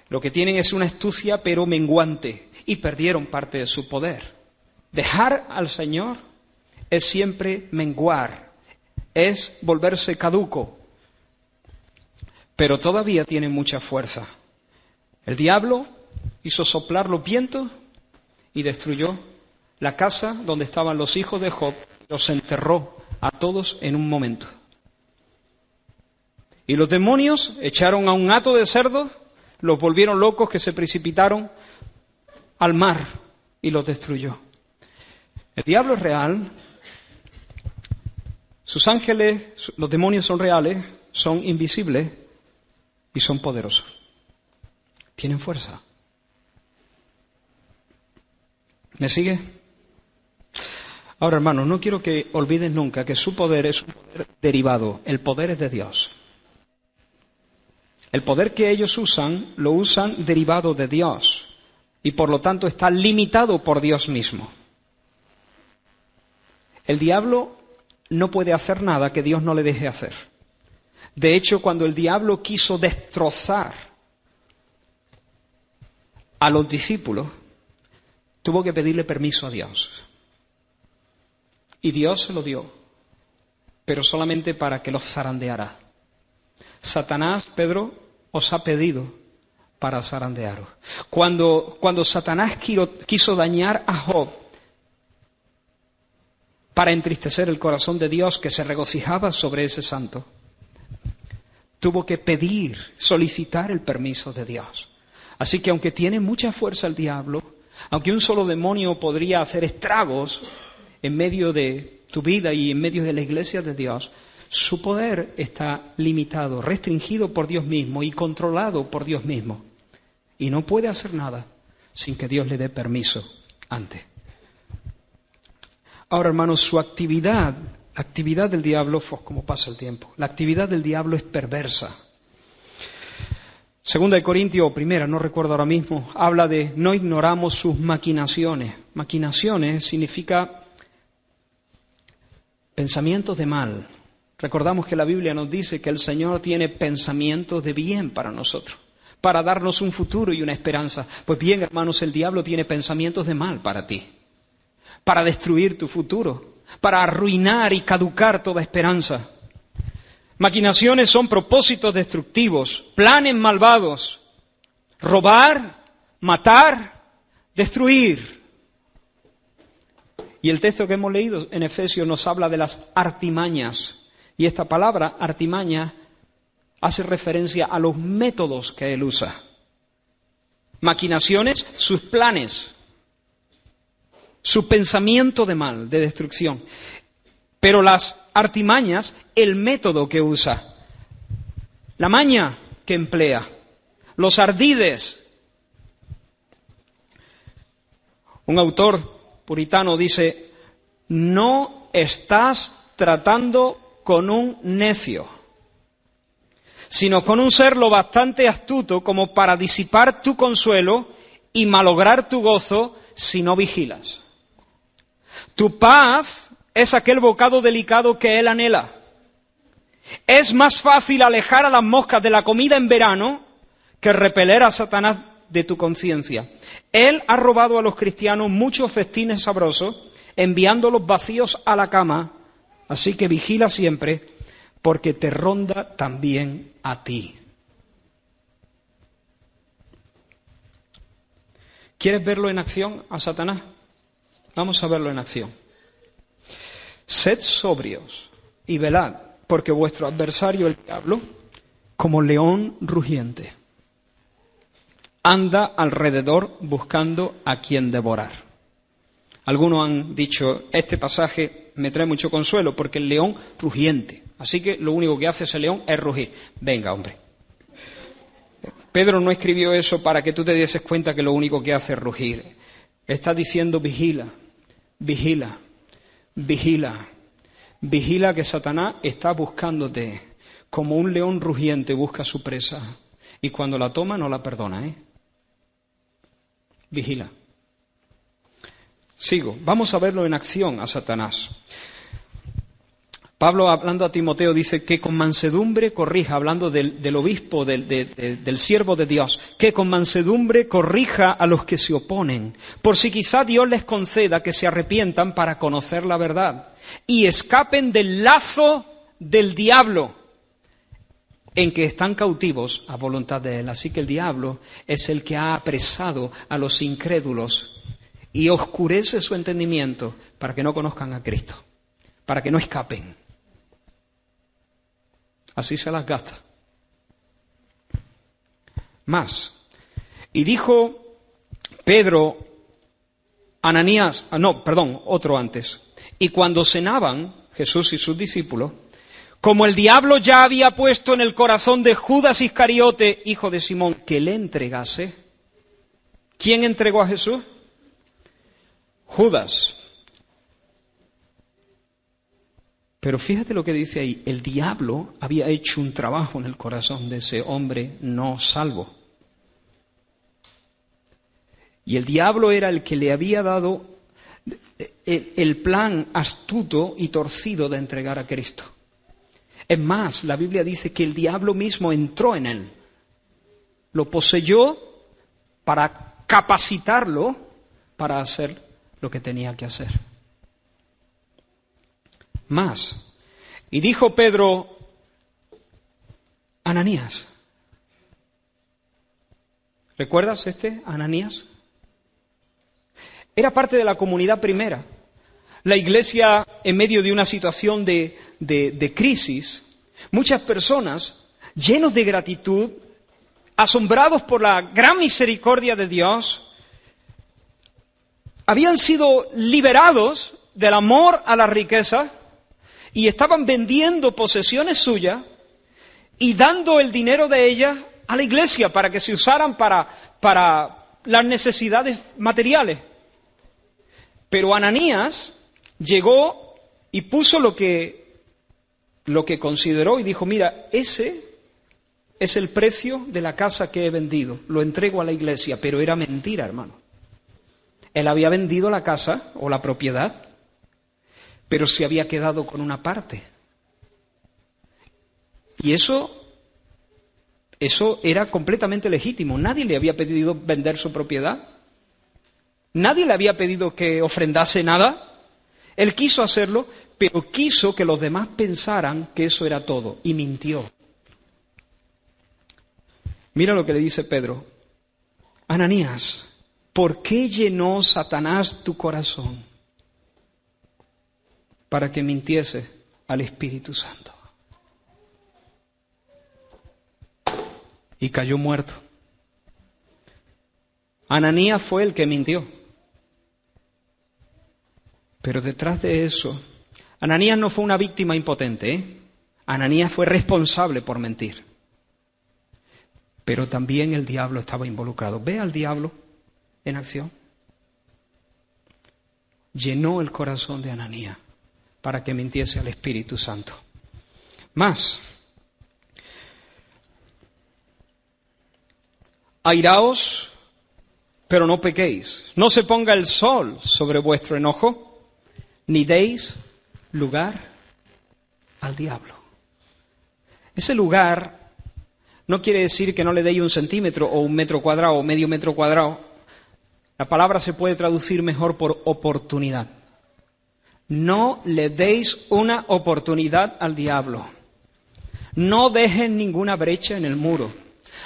Speaker 1: Lo que tienen es una astucia pero menguante y perdieron parte de su poder. Dejar al Señor es siempre menguar, es volverse caduco, pero todavía tiene mucha fuerza. El diablo hizo soplar los vientos y destruyó la casa donde estaban los hijos de Job, los enterró a todos en un momento. Y los demonios echaron a un hato de cerdos, los volvieron locos que se precipitaron al mar y los destruyó. El diablo es real, sus ángeles, los demonios son reales, son invisibles y son poderosos. Tienen fuerza. ¿Me sigue? Ahora, hermanos, no quiero que olviden nunca que su poder es un poder derivado. El poder es de Dios. El poder que ellos usan, lo usan derivado de Dios. Y por lo tanto está limitado por Dios mismo. El diablo no puede hacer nada que Dios no le deje hacer. De hecho, cuando el diablo quiso destrozar a los discípulos, tuvo que pedirle permiso a Dios. Y Dios se lo dio, pero solamente para que los zarandeara. Satanás, Pedro, os ha pedido para zarandearos. Cuando Satanás quiso dañar a Job para entristecer el corazón de Dios que se regocijaba sobre ese santo, tuvo que solicitar el permiso de Dios. Así que aunque tiene mucha fuerza el diablo, aunque un solo demonio podría hacer estragos en medio de tu vida y en medio de la iglesia de Dios, su poder está limitado, restringido por Dios mismo y controlado por Dios mismo. Y no puede hacer nada sin que Dios le dé permiso antes. Ahora, hermanos, la actividad del diablo, como pasa el tiempo, la actividad del diablo es perversa. Segunda de Corintios, primera, no recuerdo ahora mismo, habla de no ignoramos sus maquinaciones. Maquinaciones significa pensamientos de mal. Recordamos que la Biblia nos dice que el Señor tiene pensamientos de bien para nosotros, para darnos un futuro y una esperanza. Pues bien, hermanos, el diablo tiene pensamientos de mal para ti, para destruir tu futuro, para arruinar y caducar toda esperanza. Maquinaciones son propósitos destructivos, planes malvados, robar, matar, destruir. Y el texto que hemos leído en Efesios nos habla de las artimañas. Y esta palabra, artimaña, hace referencia a los métodos que él usa. Maquinaciones, sus planes, su pensamiento de mal, de destrucción. Pero las artimañas, el método que usa, la maña que emplea, los ardides. Un autor puritano dice, no estás tratando con un necio, sino con un ser lo bastante astuto como para disipar tu consuelo y malograr tu gozo si no vigilas. Tu paz es aquel bocado delicado que él anhela. Es más fácil alejar a las moscas de la comida en verano que repeler a Satanás de tu conciencia. Él ha robado a los cristianos muchos festines sabrosos, enviándolos vacíos a la cama Así que vigila siempre, porque te ronda también a ti. ¿Quieres verlo en acción a Satanás? Vamos a verlo en acción. Sed sobrios y velad, porque vuestro adversario el diablo, como león rugiente, anda alrededor buscando a quien devorar. Algunos han dicho, este pasaje me trae mucho consuelo porque el león rugiente. Así que lo único que hace ese león es rugir. Venga, hombre. Pedro no escribió eso para que tú te dieses cuenta que lo único que hace es rugir. Está diciendo vigila, vigila, vigila. Vigila que Satanás está buscándote como un león rugiente busca su presa. Y cuando la toma no la perdona, Vigila. Sigo. Vamos a verlo en acción a Satanás. Pablo, hablando a Timoteo, dice que con mansedumbre corrija, hablando del obispo, del siervo de Dios, que con mansedumbre corrija a los que se oponen, por si quizá Dios les conceda que se arrepientan para conocer la verdad y escapen del lazo del diablo en que están cautivos a voluntad de él. Así que el diablo es el que ha apresado a los incrédulos y oscurece su entendimiento para que no conozcan a Cristo, para que no escapen. Así se las gasta. Más. Y dijo Pedro, otro antes. Y cuando cenaban, Jesús y sus discípulos, como el diablo ya había puesto en el corazón de Judas Iscariote, hijo de Simón, que le entregase. ¿Quién entregó a Jesús? Judas. Pero fíjate lo que dice ahí, el diablo había hecho un trabajo en el corazón de ese hombre no salvo. Y el diablo era el que le había dado el plan astuto y torcido de entregar a Cristo. Es más, la Biblia dice que el diablo mismo entró en él, lo poseyó para capacitarlo para hacer lo que tenía que hacer. Más. Y dijo Pedro, Ananías. ¿Recuerdas Ananías? Era parte de la comunidad primera. La iglesia, en medio de una situación de crisis, muchas personas, llenos de gratitud, asombrados por la gran misericordia de Dios, habían sido liberados del amor a la riqueza y estaban vendiendo posesiones suyas y dando el dinero de ellas a la iglesia para que se usaran para las necesidades materiales. Pero Ananías llegó y puso lo que consideró y dijo, mira, ese es el precio de la casa que he vendido, lo entrego a la iglesia, pero era mentira, hermano. Él había vendido la casa o la propiedad, pero se había quedado con una parte. Y eso era completamente legítimo. Nadie le había pedido vender su propiedad. Nadie le había pedido que ofrendase nada. Él quiso hacerlo, pero quiso que los demás pensaran que eso era todo, y mintió. Mira lo que le dice Pedro. Ananías, ¿por qué llenó Satanás tu corazón para que mintiese al Espíritu Santo? Y cayó muerto. Ananías fue el que mintió. Pero detrás de eso, Ananías no fue una víctima impotente, Ananías fue responsable por mentir. Pero también el diablo estaba involucrado. ¿Ve al diablo en acción? Llenó el corazón de Ananías para que mintiese al Espíritu Santo. Más. Airaos, pero no pequéis. No se ponga el sol sobre vuestro enojo, ni deis lugar al diablo. Ese lugar no quiere decir que no le deis 1 centímetro o 1 metro cuadrado o medio metro cuadrado. La palabra se puede traducir mejor por oportunidad. No le deis una oportunidad al diablo. No dejes ninguna brecha en el muro.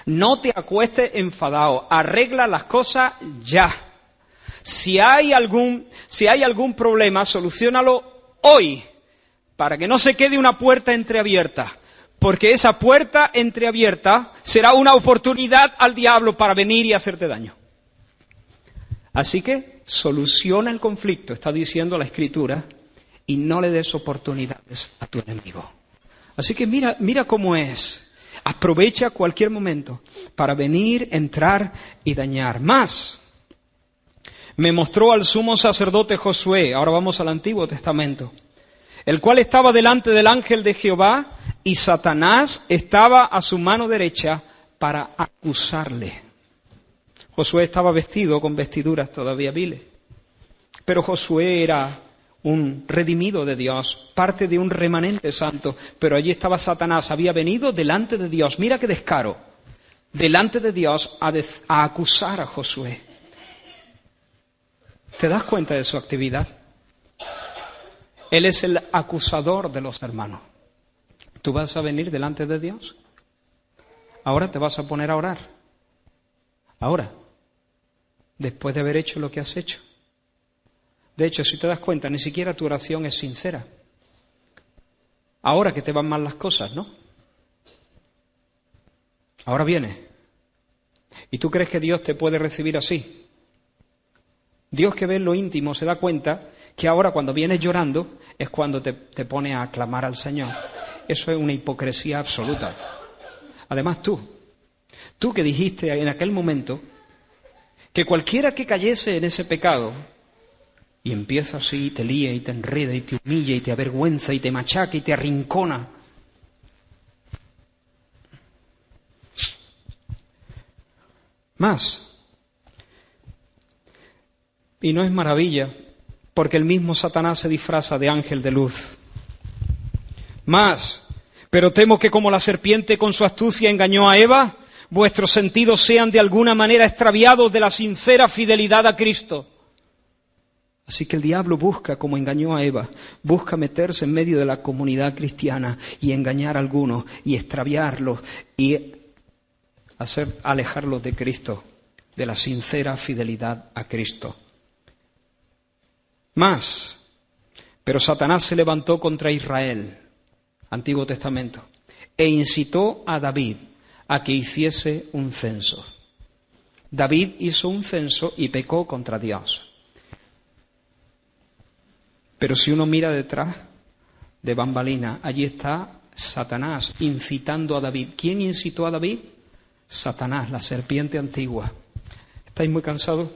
Speaker 1: No te acuestes enfadado. Arregla las cosas ya. Si hay algún problema, soluciónalo hoy, para que no se quede una puerta entreabierta. Porque esa puerta entreabierta será una oportunidad al diablo para venir y hacerte daño. Así que soluciona el conflicto, está diciendo la Escritura, y no le des oportunidades a tu enemigo. Así que mira cómo es. Aprovecha cualquier momento para venir, entrar y dañar. Más, me mostró al sumo sacerdote Josué, ahora vamos al Antiguo Testamento, el cual estaba delante del ángel de Jehová, y Satanás estaba a su mano derecha para acusarle. Josué estaba vestido con vestiduras todavía viles, pero Josué era un redimido de Dios, parte de un remanente santo, pero allí estaba Satanás, había venido delante de Dios, mira qué descaro, delante de Dios a acusar a Josué. ¿Te das cuenta de su actividad? Él es el acusador de los hermanos. ¿Tú vas a venir delante de Dios? Ahora te vas a poner a orar. Ahora, después de haber hecho lo que has hecho. De hecho, si te das cuenta, ni siquiera tu oración es sincera. Ahora que te van mal las cosas, ¿no? Ahora viene. ¿Y tú crees que Dios te puede recibir así? Dios, que ve en lo íntimo, se da cuenta que ahora cuando vienes llorando es cuando te pone a clamar al Señor. Eso es una hipocresía absoluta. Además tú que dijiste en aquel momento que cualquiera que cayese en ese pecado y empieza así, y te lía y te enreda y te humilla y te avergüenza y te machaca y te arrincona. Más. Y no es maravilla, porque el mismo Satanás se disfraza de ángel de luz. Más, pero temo que como la serpiente con su astucia engañó a Eva, vuestros sentidos sean de alguna manera extraviados de la sincera fidelidad a Cristo. Así que el diablo busca, como engañó a Eva, busca meterse en medio de la comunidad cristiana y engañar a algunos y extraviarlos y alejarlos de Cristo, de la sincera fidelidad a Cristo. Más, pero Satanás se levantó contra Israel, Antiguo Testamento, e incitó a David a que hiciese un censo. David hizo un censo y pecó contra Dios. Pero si uno mira detrás de bambalina, allí está Satanás incitando a David. ¿Quién incitó a David? Satanás, la serpiente antigua. ¿Estáis muy cansados?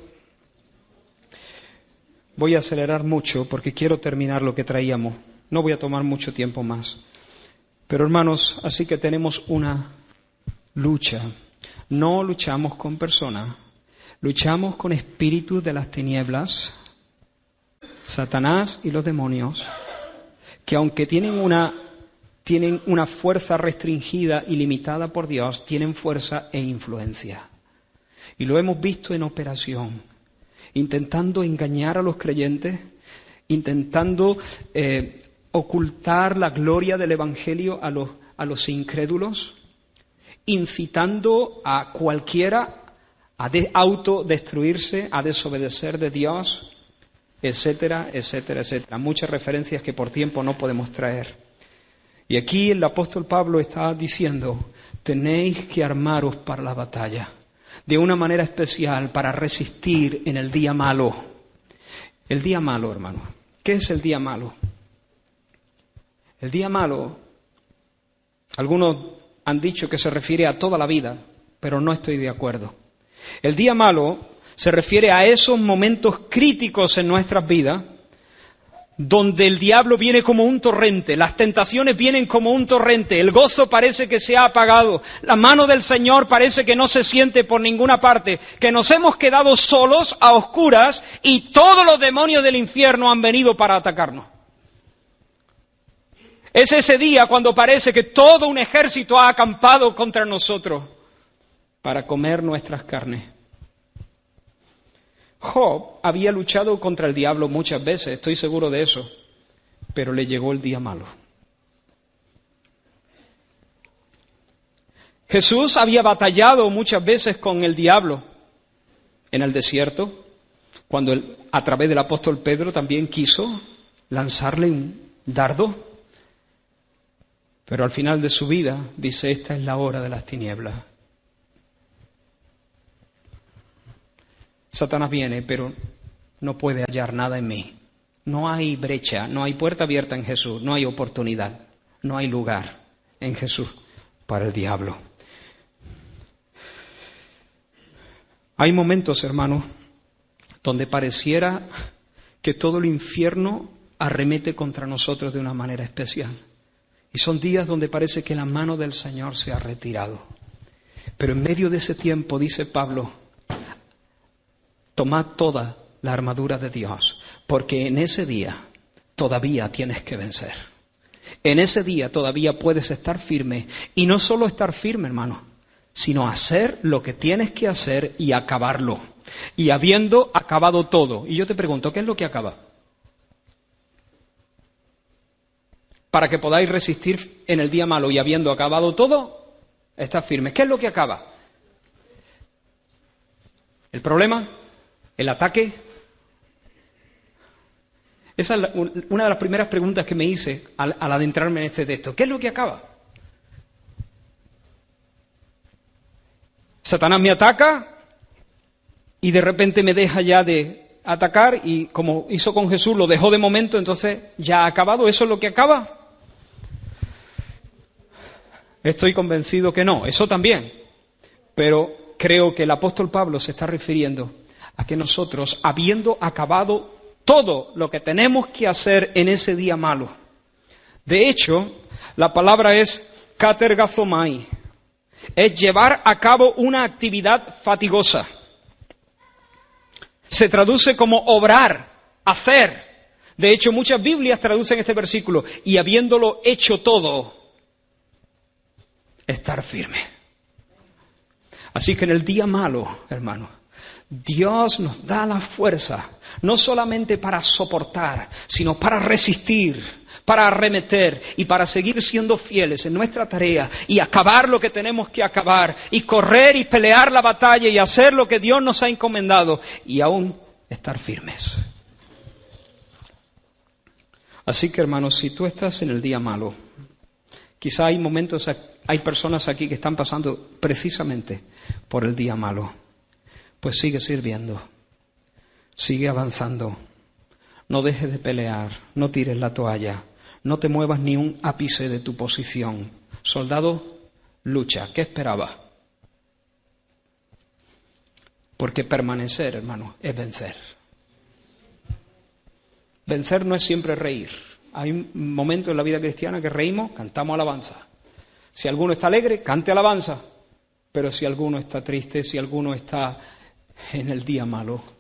Speaker 1: Voy a acelerar mucho porque quiero terminar lo que traíamos. No voy a tomar mucho tiempo más. Pero hermanos, así que tenemos una lucha. No luchamos con personas, luchamos con espíritus de las tinieblas, Satanás y los demonios, que aunque tienen una fuerza restringida y limitada por Dios, tienen fuerza e influencia. Y lo hemos visto en operación, intentando engañar a los creyentes, intentando ocultar la gloria del Evangelio a los incrédulos, incitando a cualquiera a autodestruirse, a desobedecer de Dios, etcétera, etcétera, etcétera. Muchas referencias que por tiempo no podemos traer. Y aquí el apóstol Pablo está diciendo, tenéis que armaros para la batalla, de una manera especial para resistir en el día malo. El día malo, hermano. ¿Qué es el día malo? El día malo, algunos han dicho que se refiere a toda la vida, pero no estoy de acuerdo. El día malo se refiere a esos momentos críticos en nuestras vidas donde el diablo viene como un torrente, las tentaciones vienen como un torrente, el gozo parece que se ha apagado, la mano del Señor parece que no se siente por ninguna parte, que nos hemos quedado solos, a oscuras, y todos los demonios del infierno han venido para atacarnos. Es ese día cuando parece que todo un ejército ha acampado contra nosotros para comer nuestras carnes. Job había luchado contra el diablo muchas veces, estoy seguro de eso. pero le llegó el día malo. Jesús había batallado muchas veces con el diablo en el desierto, cuando él, a través del apóstol Pedro, también quiso lanzarle un dardo. Pero al final de su vida dice: esta es la hora de las tinieblas. Satanás viene, pero no puede hallar nada en mí. No hay brecha, no hay puerta abierta en Jesús, no hay oportunidad, no hay lugar en Jesús para el diablo. Hay momentos, hermanos, donde pareciera que todo el infierno arremete contra nosotros de una manera especial. Y son días donde parece que la mano del Señor se ha retirado. Pero en medio de ese tiempo, dice Pablo, tomad toda la armadura de Dios, porque en ese día todavía tienes que vencer. En ese día todavía puedes estar firme. Y no solo estar firme, hermano, sino hacer lo que tienes que hacer y acabarlo. Y habiendo acabado todo. Y yo te pregunto, ¿qué es lo que acaba? Para que podáis resistir en el día malo y habiendo acabado todo, estás firme. ¿Qué es lo que acaba? ¿El problema? ¿El ataque? Esa es una de las primeras preguntas que me hice al adentrarme en este texto. ¿Qué es lo que acaba? Satanás me ataca y de repente me deja ya de atacar y como hizo con Jesús, lo dejó de momento, entonces ya ha acabado. ¿Eso es lo que acaba? Estoy convencido que no, eso también. Pero creo que el apóstol Pablo se está refiriendo a que nosotros, habiendo acabado todo lo que tenemos que hacer en ese día malo. De hecho, la palabra es katergazomai. Es llevar a cabo una actividad fatigosa. Se traduce como obrar, hacer. De hecho, muchas Biblias traducen este versículo: y habiéndolo hecho todo, estar firme. Así que en el día malo, hermano, Dios nos da la fuerza, no solamente para soportar, sino para resistir, para arremeter y para seguir siendo fieles en nuestra tarea y acabar lo que tenemos que acabar y correr y pelear la batalla y hacer lo que Dios nos ha encomendado y aún estar firmes. Así que, hermanos, si tú estás en el día malo, quizá hay momentos, hay personas aquí que están pasando precisamente por el día malo, pues sigue sirviendo, sigue avanzando, no dejes de pelear, no tires la toalla. No te muevas ni un ápice de tu posición. Soldado, lucha. ¿Qué esperaba? Porque permanecer, hermano, es vencer. Vencer no es siempre reír. Hay un momento en la vida cristiana que reímos, cantamos alabanza. Si alguno está alegre, cante alabanza. Pero si alguno está triste, si alguno está en el día malo,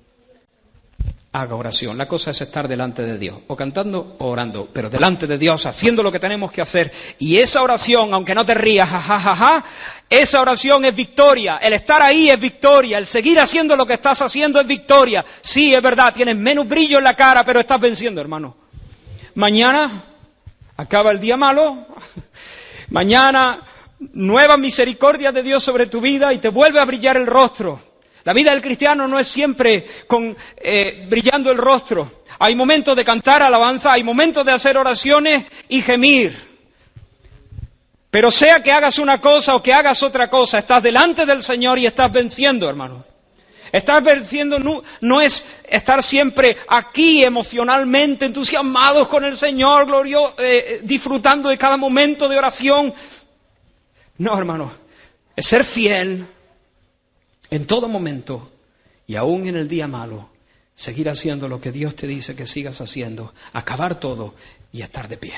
Speaker 1: haga oración. La cosa es estar delante de Dios, o cantando o orando, pero delante de Dios, haciendo lo que tenemos que hacer. Y esa oración, aunque no te rías, esa oración es victoria. El estar ahí es victoria. El seguir haciendo lo que estás haciendo es victoria. Sí, es verdad, tienes menos brillo en la cara, pero estás venciendo, hermano. Mañana acaba el día malo. Mañana nuevas misericordias de Dios sobre tu vida y te vuelve a brillar el rostro. La vida del cristiano no es siempre brillando el rostro. Hay momentos de cantar alabanza, hay momentos de hacer oraciones y gemir. Pero sea que hagas una cosa o que hagas otra cosa, estás delante del Señor y estás venciendo, hermano. Estar venciendo no es estar siempre aquí emocionalmente entusiasmados con el Señor, disfrutando de cada momento de oración. No, hermano, es ser fiel en todo momento y aún en el día malo, seguir haciendo lo que Dios te dice que sigas haciendo, acabar todo y estar de pie.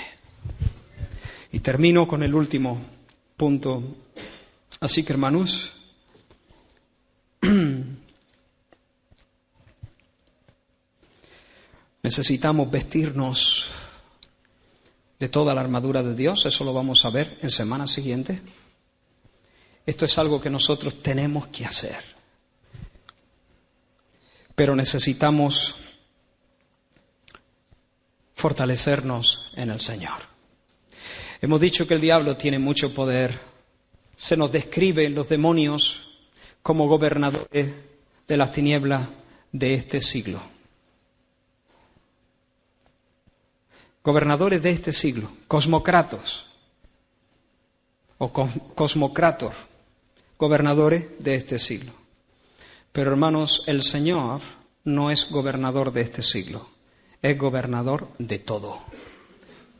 Speaker 1: Y termino con el último punto. Así que, hermanos, necesitamos vestirnos de toda la armadura de Dios. Eso lo vamos a ver en semanas siguientes. Esto es algo que nosotros tenemos que hacer. Pero necesitamos fortalecernos en el Señor. Hemos dicho que el diablo tiene mucho poder. Se nos describe los demonios como gobernadores de las tinieblas de este siglo. Gobernadores de este siglo, cosmocratos o cosmocrator, gobernadores de este siglo. Pero hermanos, el Señor no es gobernador de este siglo, es gobernador de todo.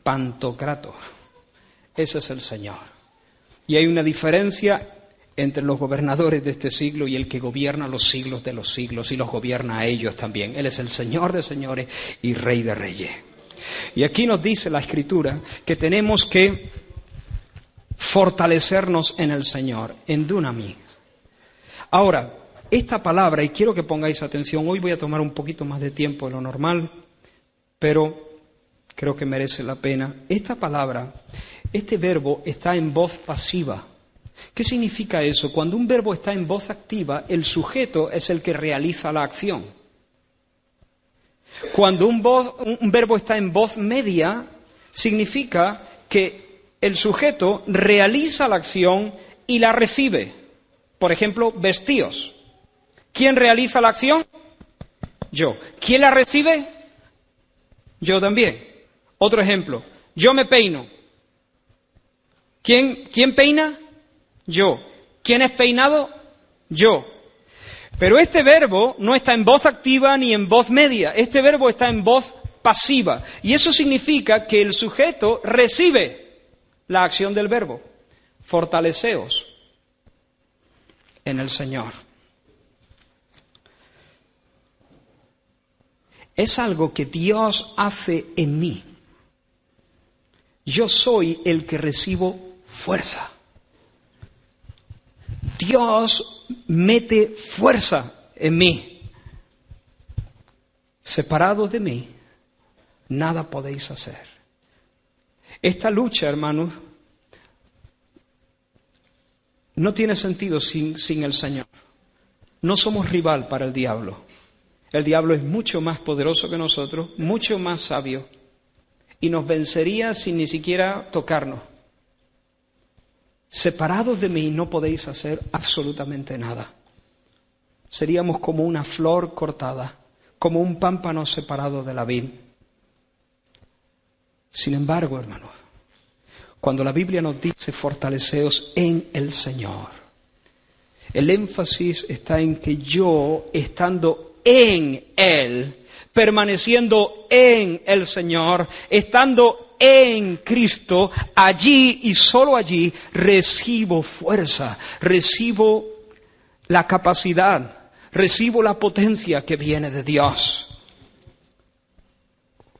Speaker 1: Pantocrator, ese es el Señor. Y hay una diferencia entre los gobernadores de este siglo y el que gobierna los siglos de los siglos y los gobierna a ellos también. Él es el Señor de señores y Rey de reyes. Y aquí nos dice la Escritura que tenemos que fortalecernos en el Señor, en dunamis. Ahora, esta palabra, y quiero que pongáis atención, hoy voy a tomar un poquito más de tiempo de lo normal, pero creo que merece la pena. Esta palabra, este verbo está en voz pasiva. ¿Qué significa eso? Cuando un verbo está en voz activa, el sujeto es el que realiza la acción. Cuando un verbo está en voz media, significa que el sujeto realiza la acción y la recibe. Por ejemplo, vestíos. ¿Quién realiza la acción? Yo. ¿Quién la recibe? Yo también. Otro ejemplo. Yo me peino. ¿Quién peina? Yo. ¿Quién es peinado? Yo. Pero este verbo no está en voz activa ni en voz media. Este verbo está en voz pasiva. Y eso significa que el sujeto recibe la acción del verbo. Fortaleceos en el Señor. Es algo que Dios hace en mí. Yo soy el que recibo fuerza. Dios mete fuerza en mí. Separados de mí, nada podéis hacer. Esta lucha, hermanos, no tiene sentido sin el Señor. No somos rival para el diablo. El diablo es mucho más poderoso que nosotros, mucho más sabio, y nos vencería sin ni siquiera tocarnos. Separados de mí no podéis hacer absolutamente nada. Seríamos como una flor cortada, como un pámpano separado de la vid. Sin embargo, hermanos, cuando la Biblia nos dice fortaleceos en el Señor, el énfasis está en que yo, estando en Él, permaneciendo en el Señor, estando en Cristo, allí y solo allí recibo fuerza, recibo la capacidad, recibo la potencia que viene de Dios.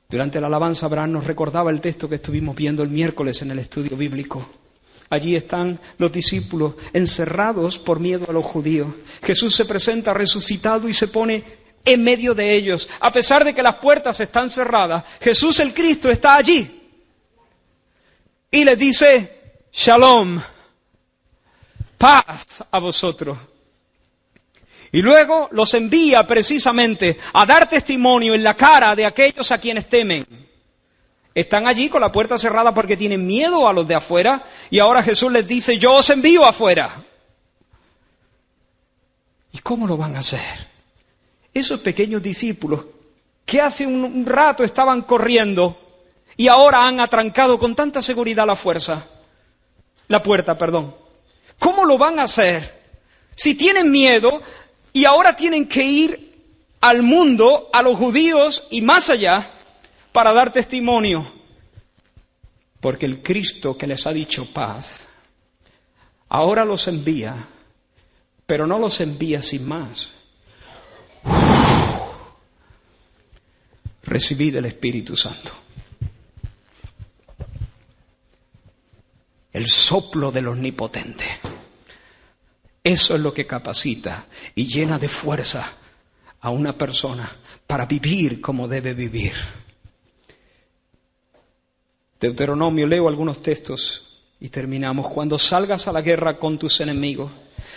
Speaker 1: Durante la alabanza, Abraham nos recordaba el texto que estuvimos viendo el miércoles en el estudio bíblico. Allí están los discípulos encerrados por miedo a los judíos. Jesús se presenta resucitado y se pone en medio de ellos. A pesar de que las puertas están cerradas, Jesús el Cristo está allí. Y les dice, Shalom, paz a vosotros. Y luego los envía precisamente a dar testimonio en la cara de aquellos a quienes temen. Están allí con la puerta cerrada porque tienen miedo a los de afuera, y ahora Jesús les dice, yo os envío afuera. ¿Y cómo lo van a hacer? Esos pequeños discípulos que hace un rato estaban corriendo y ahora han atrancado con tanta seguridad la puerta. ¿Cómo lo van a hacer? Si tienen miedo y ahora tienen que ir al mundo, a los judíos y más allá, para dar testimonio. Porque el Cristo que les ha dicho paz, ahora los envía, pero no los envía sin más. Recibid el Espíritu Santo. El soplo del Omnipotente. Eso es lo que capacita y llena de fuerza a una persona para vivir como debe vivir. Deuteronomio, leo algunos textos y terminamos. Cuando salgas a la guerra con tus enemigos,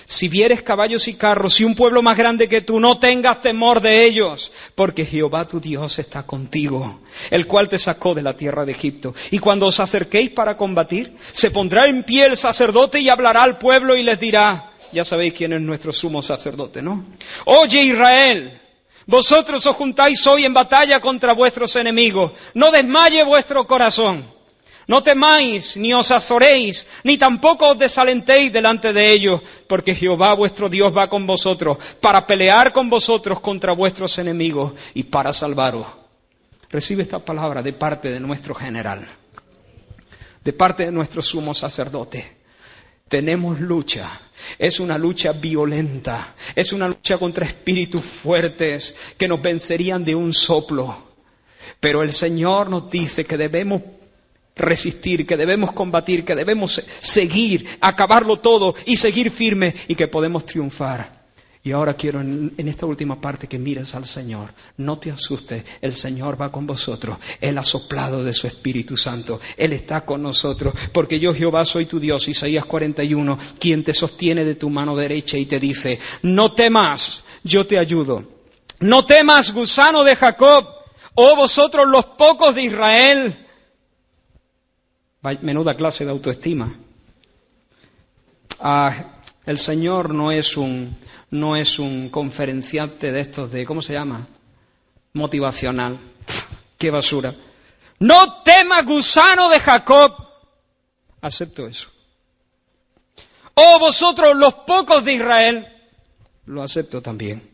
Speaker 1: Si vieres caballos y carros y un pueblo más grande que tú, no tengas temor de ellos, porque Jehová tu Dios está contigo, el cual te sacó de la tierra de Egipto. Y cuando os acerquéis para combatir, se pondrá en pie el sacerdote y hablará al pueblo y les dirá, ya sabéis quién es nuestro sumo sacerdote, ¿no? Oye Israel, vosotros os juntáis hoy en batalla contra vuestros enemigos, no desmaye vuestro corazón. No temáis, ni os azoréis, ni tampoco os desalentéis delante de ellos, porque Jehová vuestro Dios va con vosotros, para pelear con vosotros contra vuestros enemigos y para salvaros. Recibe esta palabra de parte de nuestro general, de parte de nuestro sumo sacerdote. Tenemos lucha. Es una lucha violenta. Es una lucha contra espíritus fuertes que nos vencerían de un soplo. Pero el Señor nos dice que debemos resistir, que debemos combatir, que debemos seguir, acabarlo todo y seguir firme y que podemos triunfar. Y ahora quiero en esta última parte que mires al Señor. No te asustes, el Señor va con vosotros. Él ha soplado de su Espíritu Santo. Él está con nosotros. Porque yo Jehová soy tu Dios, Isaías 41, quien te sostiene de tu mano derecha y te dice, no temas, yo te ayudo. No temas, gusano de Jacob, oh vosotros los pocos de Israel. Menuda clase de autoestima. El Señor no es un conferenciante de estos de, ¿cómo se llama? Motivacional. ¡Qué basura! No temas, gusano de Jacob. Acepto eso. Oh, vosotros los pocos de Israel. Lo acepto también.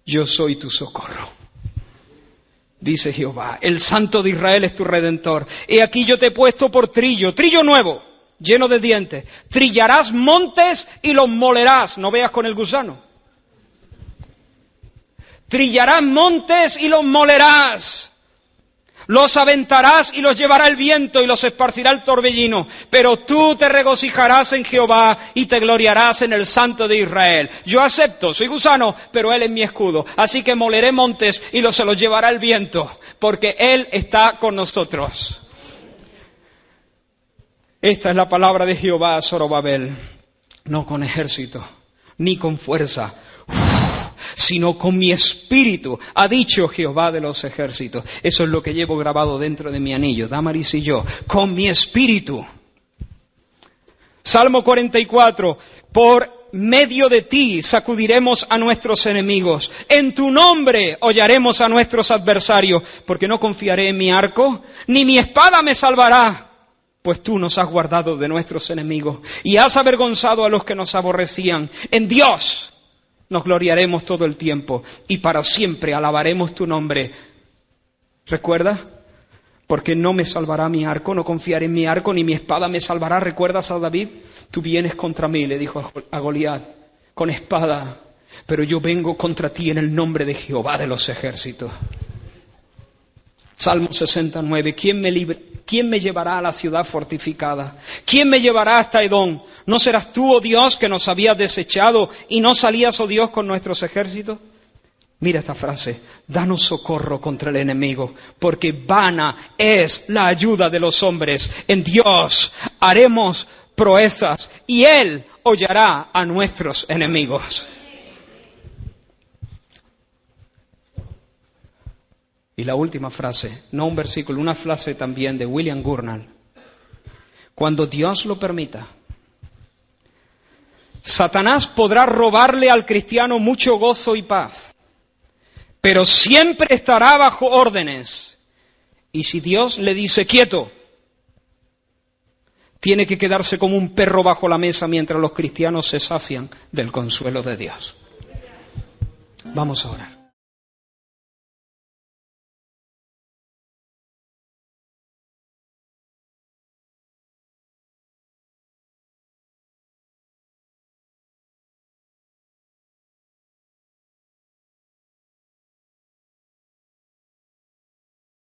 Speaker 1: Yo soy tu socorro. Dice Jehová, el Santo de Israel es tu Redentor. He aquí yo te he puesto por trillo nuevo, lleno de dientes. Trillarás montes y los molerás. No veas con el gusano. Trillarás montes y los molerás. Los aventarás y los llevará el viento y los esparcirá el torbellino. Pero tú te regocijarás en Jehová y te gloriarás en el Santo de Israel. Yo acepto, soy gusano, pero Él es mi escudo. Así que moleré montes y se los llevará el viento, porque Él está con nosotros. Esta es la palabra de Jehová a Zorobabel. No con ejército, ni con fuerza, sino con mi espíritu, ha dicho Jehová de los ejércitos. Eso es lo que llevo grabado dentro de mi anillo, Damaris y yo, con mi espíritu. Salmo 44, por medio de ti sacudiremos a nuestros enemigos, en tu nombre hollaremos a nuestros adversarios, porque no confiaré en mi arco, ni mi espada me salvará. Pues tú nos has guardado de nuestros enemigos y has avergonzado a los que nos aborrecían. En Dios nos gloriaremos todo el tiempo y para siempre alabaremos tu nombre. ¿Recuerdas? Porque no me salvará mi arco, no confiaré en mi arco, ni mi espada me salvará. ¿Recuerdas a David? Tú vienes contra mí, le dijo a Goliat, con espada, pero yo vengo contra ti en el nombre de Jehová de los ejércitos. Salmo 69, ¿quién me llevará a la ciudad fortificada? ¿Quién me llevará hasta Edom? ¿No serás tú, oh Dios, que nos habías desechado y no salías, oh Dios, con nuestros ejércitos? Mira esta frase, danos socorro contra el enemigo, porque vana es la ayuda de los hombres. En Dios haremos proezas y Él hollará a nuestros enemigos. Y la última frase, no un versículo, una frase también de William Gurnall. Cuando Dios lo permita, Satanás podrá robarle al cristiano mucho gozo y paz, pero siempre estará bajo órdenes. Y si Dios le dice quieto, tiene que quedarse como un perro bajo la mesa mientras los cristianos se sacian del consuelo de Dios. Vamos a orar.